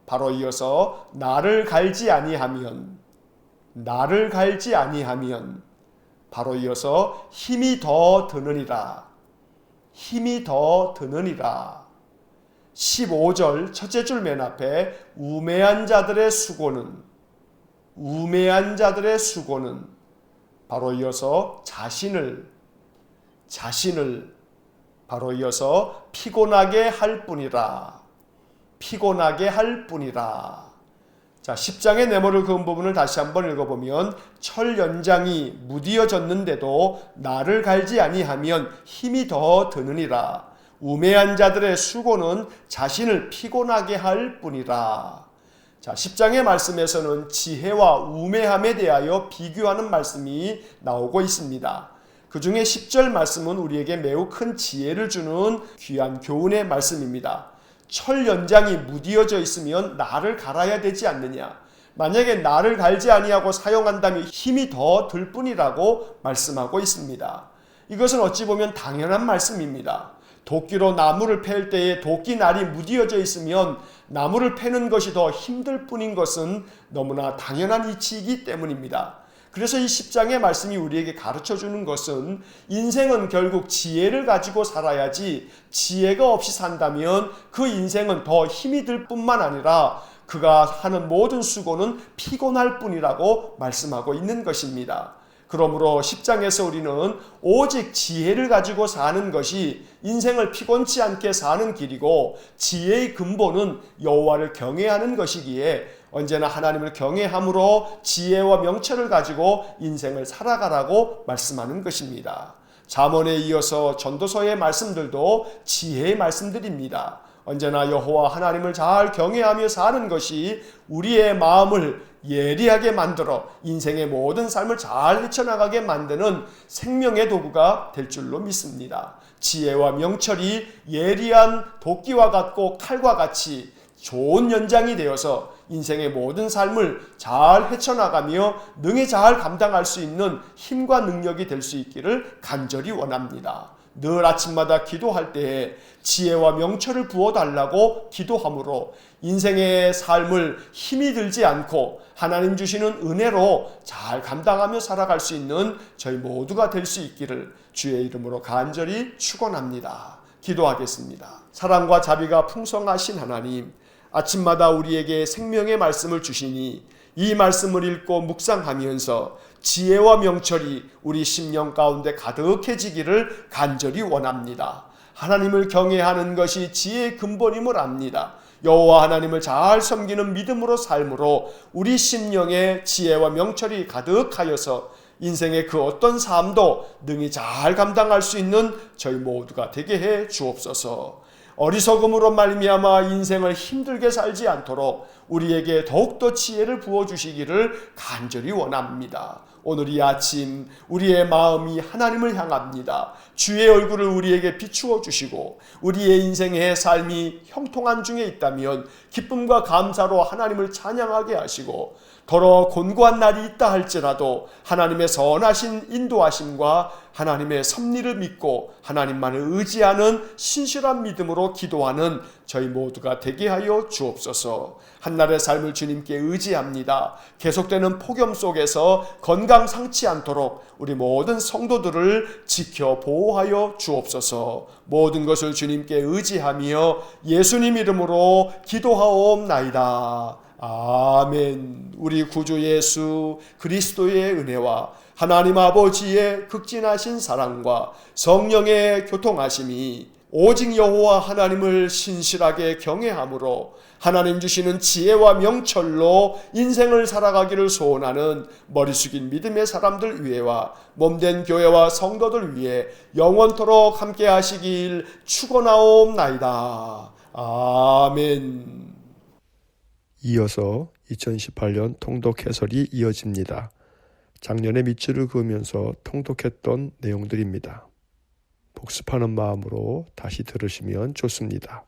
S1: 바로 이어서 나를 갈지 아니하면 바로 이어서 힘이 더 드느니라 15절 첫째 줄 맨 앞에 우매한 자들의 수고는 바로 이어서 자신을 바로 이어서 피곤하게 할 뿐이라. 자, 10장의 네모를 그은 부분을 다시 한번 읽어보면 철 연장이 무디어졌는데도 나를 갈지 아니하면 힘이 더 드느니라. 우매한 자들의 수고는 자신을 피곤하게 할 뿐이라. 자, 10장의 말씀에서는 지혜와 우매함에 대하여 비교하는 말씀이 나오고 있습니다. 그 중에 10절 말씀은 우리에게 매우 큰 지혜를 주는 귀한 교훈의 말씀입니다. 철 연장이 무디어져 있으면 나를 갈아야 되지 않느냐. 만약에 나를 갈지 아니하고 사용한다면 힘이 더 들 뿐이라고 말씀하고 있습니다. 이것은 어찌 보면 당연한 말씀입니다. 도끼로 나무를 팰 때에 도끼 날이 무디어져 있으면 나무를 패는 것이 더 힘들 뿐인 것은 너무나 당연한 이치이기 때문입니다. 그래서 이 10장의 말씀이 우리에게 가르쳐주는 것은 인생은 결국 지혜를 가지고 살아야지 지혜가 없이 산다면 그 인생은 더 힘이 들 뿐만 아니라 그가 하는 모든 수고는 피곤할 뿐이라고 말씀하고 있는 것입니다. 그러므로 10장에서 우리는 오직 지혜를 가지고 사는 것이 인생을 피곤치 않게 사는 길이고 지혜의 근본은 여호와를 경외하는 것이기에 언제나 하나님을 경외함으로 지혜와 명철을 가지고 인생을 살아가라고 말씀하는 것입니다. 잠언에 이어서 전도서의 말씀들도 지혜의 말씀들입니다. 언제나 여호와 하나님을 잘 경외하며 사는 것이 우리의 마음을 예리하게 만들어 인생의 모든 삶을 잘 헤쳐나가게 만드는 생명의 도구가 될 줄로 믿습니다. 지혜와 명철이 예리한 도끼와 같고 칼과 같이 좋은 연장이 되어서 인생의 모든 삶을 잘 헤쳐나가며 능히 잘 감당할 수 있는 힘과 능력이 될 수 있기를 간절히 원합니다. 늘 아침마다 기도할 때에 지혜와 명철을 부어달라고 기도함으로 인생의 삶을 힘이 들지 않고 하나님 주시는 은혜로 잘 감당하며 살아갈 수 있는 저희 모두가 될 수 있기를 주의 이름으로 간절히 축원합니다. 기도하겠습니다. 사랑과 자비가 풍성하신 하나님, 아침마다 우리에게 생명의 말씀을 주시니 이 말씀을 읽고 묵상하면서 지혜와 명철이 우리 심령 가운데 가득해지기를 간절히 원합니다. 하나님을 경외하는 것이 지혜의 근본임을 압니다. 여호와 하나님을 잘 섬기는 믿음으로 삶으로 우리 심령에 지혜와 명철이 가득하여서 인생의 그 어떤 삶도 능히 잘 감당할 수 있는 저희 모두가 되게 해 주옵소서. 어리석음으로 말미암아 인생을 힘들게 살지 않도록 우리에게 더욱더 지혜를 부어주시기를 간절히 원합니다. 오늘 이 아침 우리의 마음이 하나님을 향합니다. 주의 얼굴을 우리에게 비추어 주시고 우리의 인생의 삶이 형통한 중에 있다면 기쁨과 감사로 하나님을 찬양하게 하시고 더러 곤고한 날이 있다 할지라도 하나님의 선하신 인도하심과 하나님의 섭리를 믿고 하나님만을 의지하는 신실한 믿음으로 기도하는 저희 모두가 되게 하여 주옵소서. 한날의 삶을 주님께 의지합니다. 계속되는 폭염 속에서 건강 상치 않도록 우리 모든 성도들을 지켜 보호하여 주옵소서. 모든 것을 주님께 의지하며 예수님 이름으로 기도하옵나이다. 아멘. 우리 구주 예수 그리스도의 은혜와 하나님 아버지의 극진하신 사랑과 성령의 교통하심이 오직 여호와 하나님을 신실하게 경외함으로 하나님 주시는 지혜와 명철로 인생을 살아가기를 소원하는 머리 숙인 믿음의 사람들 위에와 몸된 교회와 성도들 위해 영원토록 함께 하시길 축원하옵나이다. 아멘.
S4: 이어서 2018년 통독 해설이 이어집니다. 작년에 밑줄을 그으면서 통독했던 내용들입니다. 복습하는 마음으로 다시 들으시면 좋습니다.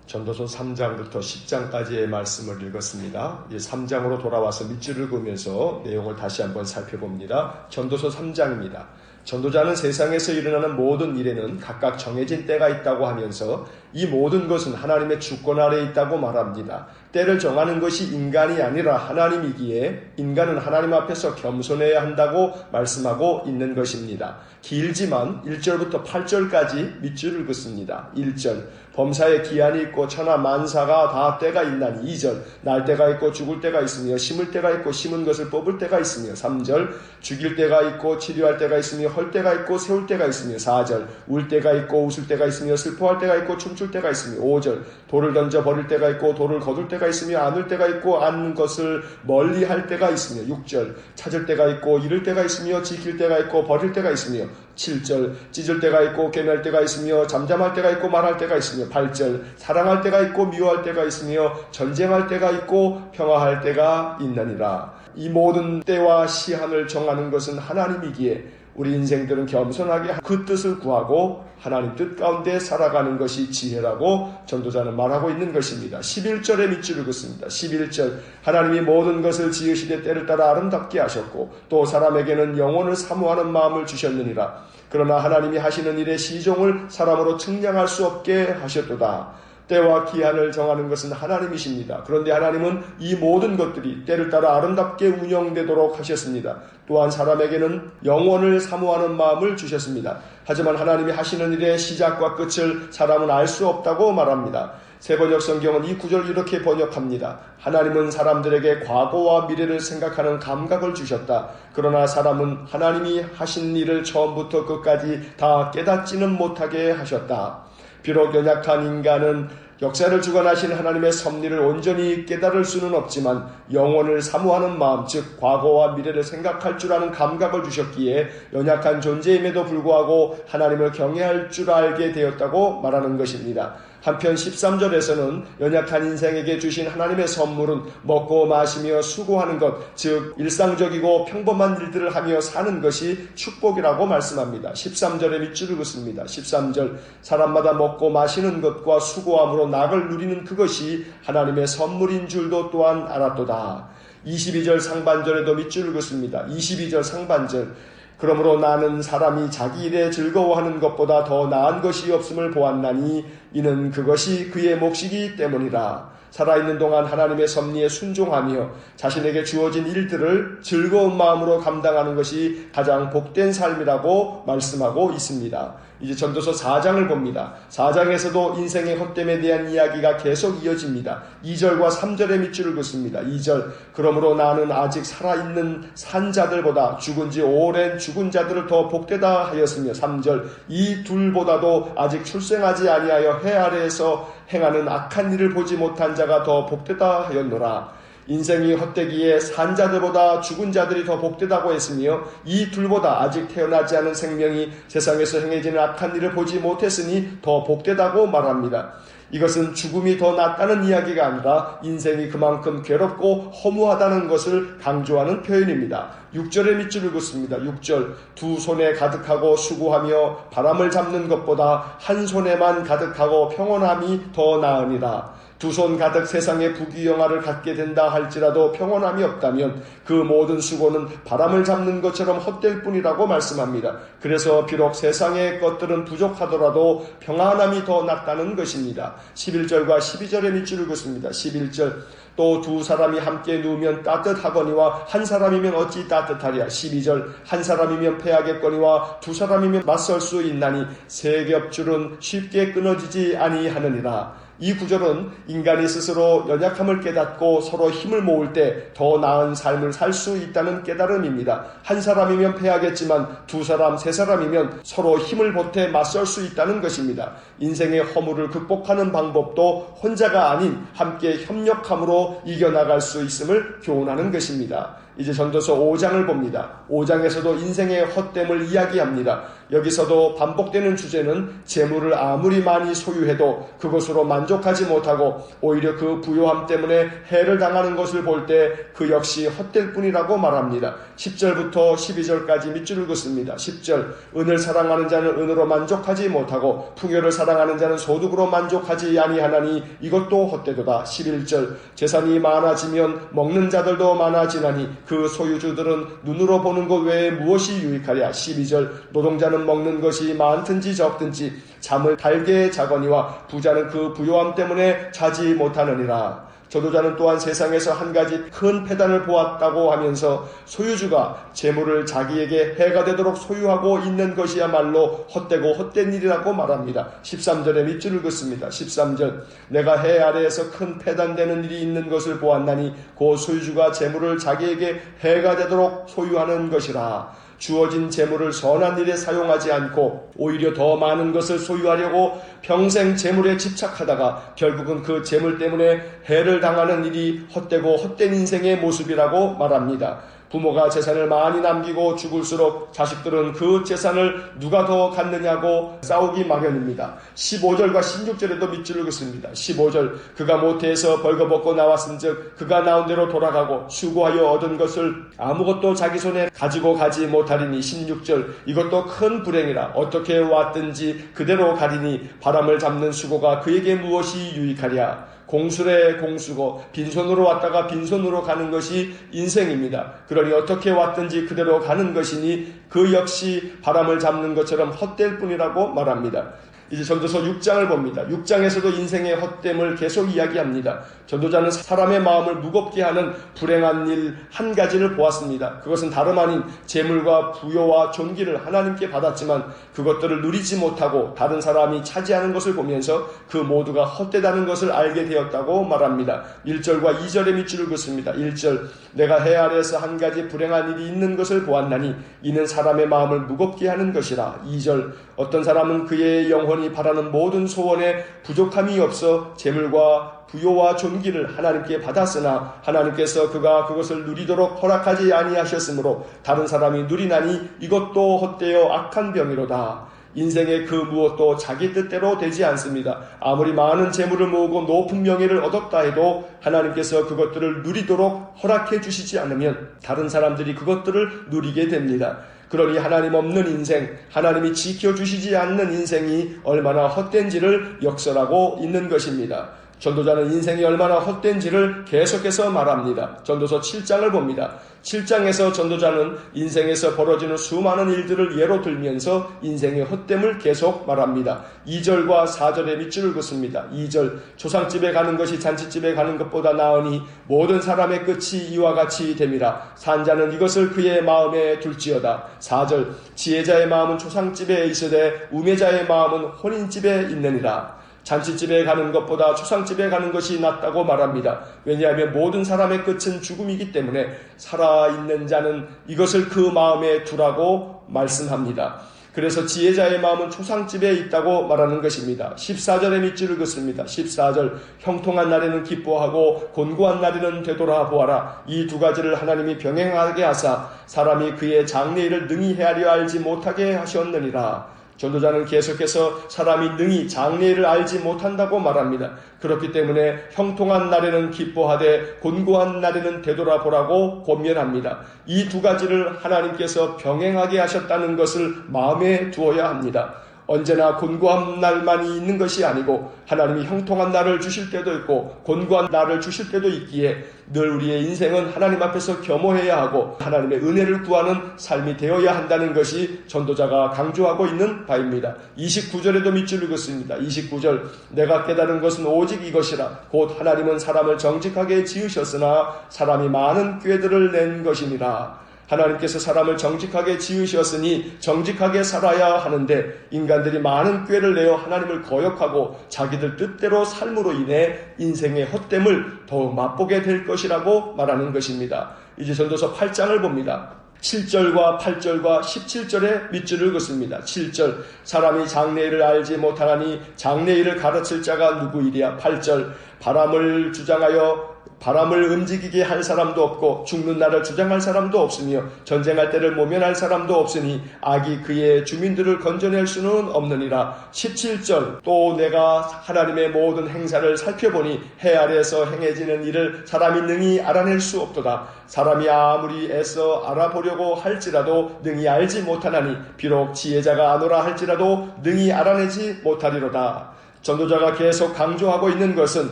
S1: 전도서 3장부터 10장까지의 말씀을 읽었습니다. 이제 3장으로 돌아와서 밑줄을 그으면서 내용을 다시 한번 살펴봅니다. 전도서 3장입니다. 전도자는 세상에서 일어나는 모든 일에는 각각 정해진 때가 있다고 하면서 이 모든 것은 하나님의 주권 아래에 있다고 말합니다. 때를 정하는 것이 인간이 아니라 하나님이기에 인간은 하나님 앞에서 겸손해야 한다고 말씀하고 있는 것입니다. 길지만 1절부터 8절까지 밑줄을 긋습니다. 1절 범사에 기한이 있고 천하 만사가 다 때가 있나니. 2절 날 때가 있고 죽을 때가 있으며 심을 때가 있고 심은 것을 뽑을 때가 있으며. 3절 죽일 때가 있고 치료할 때가 있으며 헐 때가 있고 세울 때가 있으며. 4절 울 때가 있고 웃을 때가 있으며 슬퍼할 때가 있고 춤출 때가 있으며. 5절 돌을 던져 버릴 때가 있고 돌을 거둘 때가 있으며 안을 때가 있고 안 것을 멀리 할 때가 있으며. 6절 찾을 때가 있고 잃을 때가 있으며 지킬 때가 있고 버릴 때가 있으며. 7절 찢을 때가 있고 깨맬 때가 있으며 잠잠할 때가 있고 말할 때가 있으며. 8절 사랑할 때가 있고 미워할 때가 있으며 전쟁할 때가 있고 평화할 때가 있느니라. 이 모든 때와 시한을 정하는 것은 하나님이기에 우리 인생들은 겸손하게 그 뜻을 구하고 하나님 뜻 가운데 살아가는 것이 지혜라고 전도자는 말하고 있는 것입니다. 11절에 밑줄을 긋습니다. 11절 하나님이 모든 것을 지으시되 때를 따라 아름답게 하셨고 또 사람에게는 영혼을 사모하는 마음을 주셨느니라. 그러나 하나님이 하시는 일의 시종을 사람으로 측량할 수 없게 하셨도다. 때와 기한을 정하는 것은 하나님이십니다. 그런데 하나님은 이 모든 것들이 때를 따라 아름답게 운영되도록 하셨습니다. 또한 사람에게는 영원을 사모하는 마음을 주셨습니다. 하지만 하나님이 하시는 일의 시작과 끝을 사람은 알 수 없다고 말합니다. 세번역 성경은 이 구절을 이렇게 번역합니다. 하나님은 사람들에게 과거와 미래를 생각하는 감각을 주셨다. 그러나 사람은 하나님이 하신 일을 처음부터 끝까지 다 깨닫지는 못하게 하셨다. 비록 연약한 인간은 역사를 주관하신 하나님의 섭리를 온전히 깨달을 수는 없지만 영혼을 사모하는 마음, 즉 과거와 미래를 생각할 줄 아는 감각을 주셨기에 연약한 존재임에도 불구하고 하나님을 경외할 줄 알게 되었다고 말하는 것입니다. 한편 13절에서는 연약한 인생에게 주신 하나님의 선물은 먹고 마시며 수고하는 것, 즉 일상적이고 평범한 일들을 하며 사는 것이 축복이라고 말씀합니다. 13절에 밑줄을 긋습니다. 13절 사람마다 먹고 마시는 것과 수고함으로 낙을 누리는 그것이 하나님의 선물인 줄도 또한 알았도다. 22절 상반절에도 밑줄을 긋습니다. 22절 상반절 그러므로 나는 사람이 자기 일에 즐거워하는 것보다 더 나은 것이 없음을 보았나니 이는 그것이 그의 몫이기 때문이라. 살아있는 동안 하나님의 섭리에 순종하며 자신에게 주어진 일들을 즐거운 마음으로 감당하는 것이 가장 복된 삶이라고 말씀하고 있습니다. 이제 전도서 4장을 봅니다. 4장에서도 인생의 헛됨에 대한 이야기가 계속 이어집니다. 2절과 3절의 밑줄을 긋습니다. 2절 그러므로 나는 아직 살아있는 산 자들보다 죽은 지 오랜 죽은 자들을 더 복되다 하였으며. 3절 이 둘보다도 아직 출생하지 아니하여 해 아래에서 행하는 악한 일을 보지 못한 자가 더 복되다 하였노라. 인생이 헛되기에 산 자들보다 죽은 자들이 더 복되다고 했으며 이 둘보다 아직 태어나지 않은 생명이 세상에서 행해지는 악한 일을 보지 못했으니 더 복되다고 말합니다. 이것은 죽음이 더 낫다는 이야기가 아니라 인생이 그만큼 괴롭고 허무하다는 것을 강조하는 표현입니다. 6절의 밑줄을 긋습니다. 6절 두 손에 가득하고 수고하며 바람을 잡는 것보다 한 손에만 가득하고 평온함이 더 나으니라. 두 손 가득 세상의 부귀영화를 갖게 된다 할지라도 평온함이 없다면 그 모든 수고는 바람을 잡는 것처럼 헛될 뿐이라고 말씀합니다. 그래서 비록 세상의 것들은 부족하더라도 평안함이 더 낫다는 것입니다. 11절과 12절의 밑줄을 긋습니다. 11절 또 두 사람이 함께 누우면 따뜻하거니와 한 사람이면 어찌 따뜻하랴. 12절 한 사람이면 패하겠거니와 두 사람이면 맞설 수 있나니 세 겹줄은 쉽게 끊어지지 아니하느니라. 이 구절은 인간이 스스로 연약함을 깨닫고 서로 힘을 모을 때 더 나은 삶을 살 수 있다는 깨달음입니다. 한 사람이면 패하겠지만 두 사람, 세 사람이면 서로 힘을 보태 맞설 수 있다는 것입니다. 인생의 허물을 극복하는 방법도 혼자가 아닌 함께 협력함으로 이겨나갈 수 있음을 교훈하는 것입니다. 이제 전도서 5장을 봅니다. 5장에서도 인생의 헛됨을 이야기합니다. 여기서도 반복되는 주제는 재물을 아무리 많이 소유해도 그것으로 만족하지 못하고 오히려 그 부요함 때문에 해를 당하는 것을 볼 때 그 역시 헛될 뿐이라고 말합니다. 10절부터 12절까지 밑줄을 긋습니다. 10절 은을 사랑하는 자는 은으로 만족하지 못하고 풍요를 사랑하는 사랑하는 자는 소득으로 만족하지 아니하나니 이것도 헛되도다. 11절 재산이 많아지면 먹는 자들도 많아지나니 그 소유주들은 눈으로 보는 것 외에 무엇이 유익하랴. 12절 노동자는 먹는 것이 많든지 적든지 잠을 달게 자거니와 부자는 그 부요함 때문에 자지 못하느니라. 전도자는 또한 세상에서 한 가지 큰 패단을 보았다고 하면서 소유주가 재물을 자기에게 해가 되도록 소유하고 있는 것이야말로 헛되고 헛된 일이라고 말합니다. 13절에 밑줄을 긋습니다. 13절 내가 해 아래에서 큰 패단되는 일이 있는 것을 보았나니 그 소유주가 재물을 자기에게 해가 되도록 소유하는 것이라. 주어진 재물을 선한 일에 사용하지 않고 오히려 더 많은 것을 소유하려고 평생 재물에 집착하다가 결국은 그 재물 때문에 해를 당하는 일이 헛되고 헛된 인생의 모습이라고 말합니다. 부모가 재산을 많이 남기고 죽을수록 자식들은 그 재산을 누가 더 갖느냐고 싸우기 마련입니다. 15절과 16절에도 밑줄을 긋습니다. 15절 그가 모태에서 벌거벗고 나왔은즉 그가 나온 대로 돌아가고 수고하여 얻은 것을 아무것도 자기 손에 가지고 가지 못하리니. 16절 이것도 큰 불행이라. 어떻게 왔든지 그대로 가리니 바람을 잡는 수고가 그에게 무엇이 유익하랴. 공수래 공수고 빈손으로 왔다가 빈손으로 가는 것이 인생입니다. 그러니 어떻게 왔든지 그대로 가는 것이니 그 역시 바람을 잡는 것처럼 헛될 뿐이라고 말합니다. 이제 전도서 6장을 봅니다. 6장에서도 인생의 헛됨을 계속 이야기합니다. 전도자는 사람의 마음을 무겁게 하는 불행한 일 한 가지를 보았습니다. 그것은 다름 아닌 재물과 부요와 존귀를 하나님께 받았지만 그것들을 누리지 못하고 다른 사람이 차지하는 것을 보면서 그 모두가 헛되다는 것을 알게 되었다고 말합니다. 1절과 2절의 밑줄을 긋습니다. 1절 내가 해 아래에서 한 가지 불행한 일이 있는 것을 보았나니 이는 사람의 마음을 무겁게 하는 것이라. 2절 어떤 사람은 그의 영혼이 바라는 모든 소원에 부족함이 없어 재물과 부요와 존귀를 하나님께 받았으나 하나님께서 그가 그것을 누리도록 허락하지 아니하셨으므로 다른 사람이 누리나니 이것도 헛되어 악한 병이로다. 인생의 그 무엇도 자기 뜻대로 되지 않습니다. 아무리 많은 재물을 모으고 높은 명예를 얻었다 해도 하나님께서 그것들을 누리도록 허락해 주시지 않으면 다른 사람들이 그것들을 누리게 됩니다. 그러니 하나님 없는 인생, 하나님이 지켜주시지 않는 인생이 얼마나 헛된지를 역설하고 있는 것입니다. 전도자는 인생이 얼마나 헛된지를 계속해서 말합니다. 전도서 7장을 봅니다. 7장에서 전도자는 인생에서 벌어지는 수많은 일들을 예로 들면서 인생의 헛됨을 계속 말합니다. 2절과 4절에 밑줄을 긋습니다. 2절 조상집에 가는 것이 잔치집에 가는 것보다 나으니 모든 사람의 끝이 이와 같이 됨이라. 산자는 이것을 그의 마음에 둘지어다. 4절 지혜자의 마음은 조상집에 있으되 우매자의 마음은 혼인집에 있느니라. 잔치집에 가는 것보다 초상집에 가는 것이 낫다고 말합니다. 왜냐하면 모든 사람의 끝은 죽음이기 때문에 살아있는 자는 이것을 그 마음에 두라고 말씀합니다. 그래서 지혜자의 마음은 초상집에 있다고 말하는 것입니다. 14절의 밑줄을 긋습니다. 14절 형통한 날에는 기뻐하고 곤고한 날에는 되돌아보아라. 이 두 가지를 하나님이 병행하게 하사 사람이 그의 장래일을 능히 헤아려 알지 못하게 하셨느니라. 전도자는 계속해서 사람이 능히 장래일을 알지 못한다고 말합니다. 그렇기 때문에 형통한 날에는 기뻐하되 곤고한 날에는 되돌아보라고 권면합니다. 이 두 가지를 하나님께서 병행하게 하셨다는 것을 마음에 두어야 합니다. 언제나 곤고한 날만이 있는 것이 아니고 하나님이 형통한 날을 주실 때도 있고 곤고한 날을 주실 때도 있기에 늘 우리의 인생은 하나님 앞에서 겸허해야 하고 하나님의 은혜를 구하는 삶이 되어야 한다는 것이 전도자가 강조하고 있는 바입니다. 29절에도 밑줄을 긋습니다. 29절 내가 깨달은 것은 오직 이것이라. 곧 하나님은 사람을 정직하게 지으셨으나 사람이 많은 꾀들을 낸 것이니라. 하나님께서 사람을 정직하게 지으셨으니 정직하게 살아야 하는데 인간들이 많은 꾀를 내어 하나님을 거역하고 자기들 뜻대로 삶으로 인해 인생의 헛됨을 더욱 맛보게 될 것이라고 말하는 것입니다. 이제 전도서 8장을 봅니다. 7절과 8절과 17절에 밑줄을 긋습니다. 7절 사람이 장래일을 알지 못하나니 장래일을 가르칠 자가 누구이랴. 8절 바람을 주장하여 바람을 움직이게 할 사람도 없고 죽는 날을 주장할 사람도 없으며 전쟁할 때를 모면할 사람도 없으니 악이 그의 주민들을 건져낼 수는 없느니라. 17절 또 내가 하나님의 모든 행사를 살펴보니 해 아래에서 행해지는 일을 사람이 능히 알아낼 수 없도다. 사람이 아무리 애써 알아보려고 할지라도 능히 알지 못하나니 비록 지혜자가 아노라 할지라도 능히 알아내지 못하리로다. 전도자가 계속 강조하고 있는 것은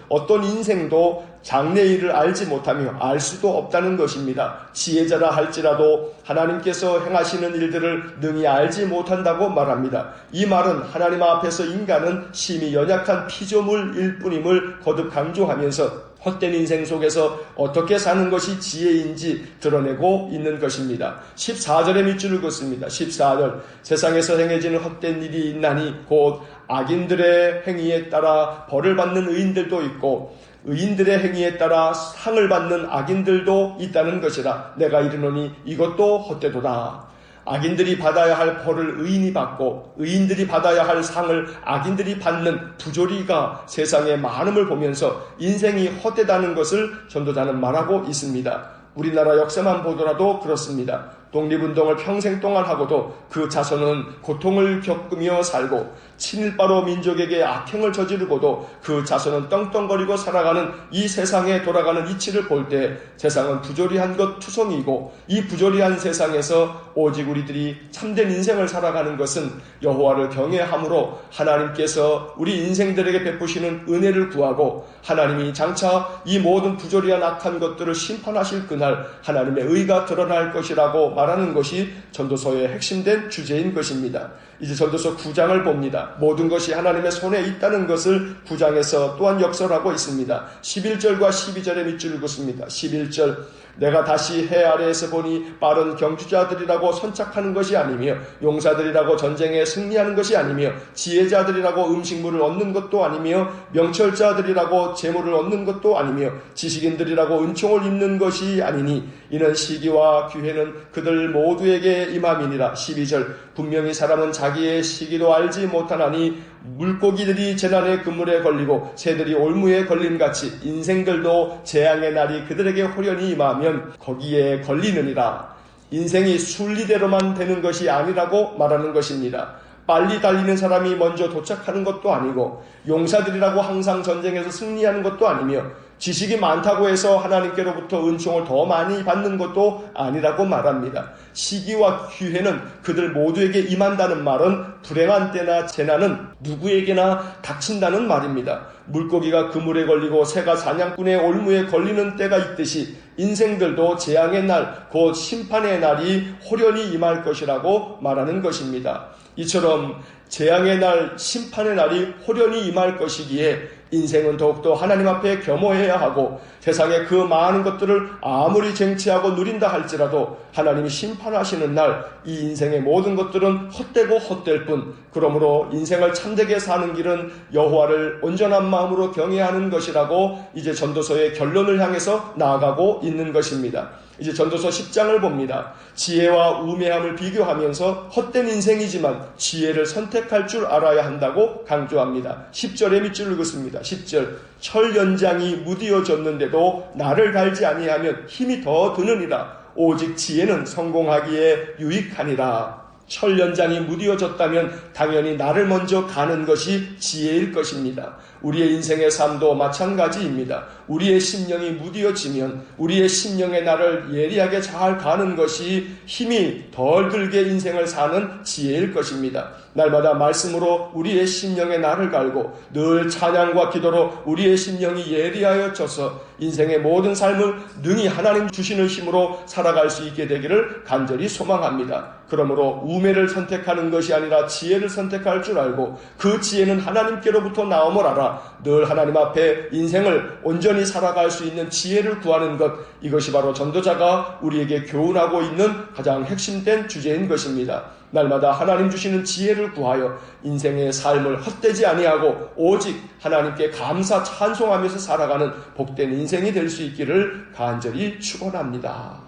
S1: 어떤 인생도 장래일을 알지 못하며 알 수도 없다는 것입니다. 지혜자라 할지라도 하나님께서 행하시는 일들을 능히 알지 못한다고 말합니다. 이 말은 하나님 앞에서 인간은 심히 연약한 피조물일 뿐임을 거듭 강조하면서 헛된 인생 속에서 어떻게 사는 것이 지혜인지 드러내고 있는 것입니다. 14절의 밑줄을 긋습니다. 14절 세상에서 행해지는 헛된 일이 있나니 곧 악인들의 행위에 따라 벌을 받는 의인들도 있고 의인들의 행위에 따라 상을 받는 악인들도 있다는 것이라. 내가 이르노니 이것도 헛되도다. 악인들이 받아야 할 벌을 의인이 받고 의인들이 받아야 할 상을 악인들이 받는 부조리가 세상에 많음을 보면서 인생이 헛되다는 것을 전도자는 말하고 있습니다. 우리나라 역사만 보더라도 그렇습니다. 독립운동을 평생 동안 하고도 그 자손은 고통을 겪으며 살고 친일파로 민족에게 악행을 저지르고도 그 자손은 떵떵거리고 살아가는 이 세상에 돌아가는 이치를 볼 때 세상은 부조리한 것 투성이고 이 부조리한 세상에서 오직 우리들이 참된 인생을 살아가는 것은 여호와를 경외함으로 하나님께서 우리 인생들에게 베푸시는 은혜를 구하고 하나님이 장차 이 모든 부조리한 악한 것들을 심판하실 그날 하나님의 의가 드러날 것이라고 말하는 것이 전도서의 핵심된 주제인 것입니다. 이제 전도서 9장을 봅니다. 모든 것이 하나님의 손에 있다는 것을 9장에서 또한 역설하고 있습니다. 11절과 12절의 밑줄을 긋습니다. 11절 내가 다시 해 아래에서 보니 빠른 경주자들이라고 선착하는 것이 아니며 용사들이라고 전쟁에 승리하는 것이 아니며 지혜자들이라고 음식물을 얻는 것도 아니며 명철자들이라고 재물을 얻는 것도 아니며 지식인들이라고 은총을 입는 것이 아니니 이는 시기와 기회는 그들 모두에게 임함이니라. 12절 분명히 사람은 자기의 시기도 알지 못하나니 물고기들이 재난의 그물에 걸리고 새들이 올무에 걸림같이 인생들도 재앙의 날이 그들에게 호련히 임하면 거기에 걸리느니라. 인생이 순리대로만 되는 것이 아니라고 말하는 것입니다. 빨리 달리는 사람이 먼저 도착하는 것도 아니고 용사들이라고 항상 전쟁에서 승리하는 것도 아니며 지식이 많다고 해서 하나님께로부터 은총을 더 많이 받는 것도 아니라고 말합니다. 시기와 기회는 그들 모두에게 임한다는 말은 불행한 때나 재난은 누구에게나 닥친다는 말입니다. 물고기가 그물에 걸리고 새가 사냥꾼의 올무에 걸리는 때가 있듯이 인생들도 재앙의 날, 곧 심판의 날이 호련히 임할 것이라고 말하는 것입니다. 이처럼 재앙의 날, 심판의 날이 호련히 임할 것이기에 인생은 더욱더 하나님 앞에 겸허해야 하고 세상의 그 많은 것들을 아무리 쟁취하고 누린다 할지라도 하나님이 심판하시는 날 이 인생의 모든 것들은 헛되고 헛될 뿐 그러므로 인생을 참되게 사는 길은 여호와를 온전한 마음으로 경외하는 것이라고 이제 전도서의 결론을 향해서 나아가고 있는 것입니다. 이제 전도서 10장을 봅니다. 지혜와 우매함을 비교하면서 헛된 인생이지만 지혜를 선택할 줄 알아야 한다고 강조합니다. 10절의 밑줄을 긋습니다. 10절 철 연장이 무디어졌는데도 나를 갈지 아니하면 힘이 더 드느니라. 오직 지혜는 성공하기에 유익하니라. 철 연장이 무디어졌다면 당연히 나를 먼저 가는 것이 지혜일 것입니다. 우리의 인생의 삶도 마찬가지입니다. 우리의 심령이 무디어지면 우리의 심령의 날을 예리하게 잘 가는 것이 힘이 덜 들게 인생을 사는 지혜일 것입니다. 날마다 말씀으로 우리의 심령의 날을 갈고 늘 찬양과 기도로 우리의 심령이 예리하여 져서 인생의 모든 삶을 능히 하나님 주시는 힘으로 살아갈 수 있게 되기를 간절히 소망합니다. 그러므로 우매를 선택하는 것이 아니라 지혜를 선택할 줄 알고 그 지혜는 하나님께로부터 나옴을 알아 늘 하나님 앞에 인생을 온전히 살아갈 수 있는 지혜를 구하는 것, 이것이 바로 전도자가 우리에게 교훈하고 있는 가장 핵심된 주제인 것입니다. 날마다 하나님 주시는 지혜를 구하여 인생의 삶을 헛되지 아니하고 오직 하나님께 감사 찬송하면서 살아가는 복된 인생이 될 수 있기를 간절히 축원합니다.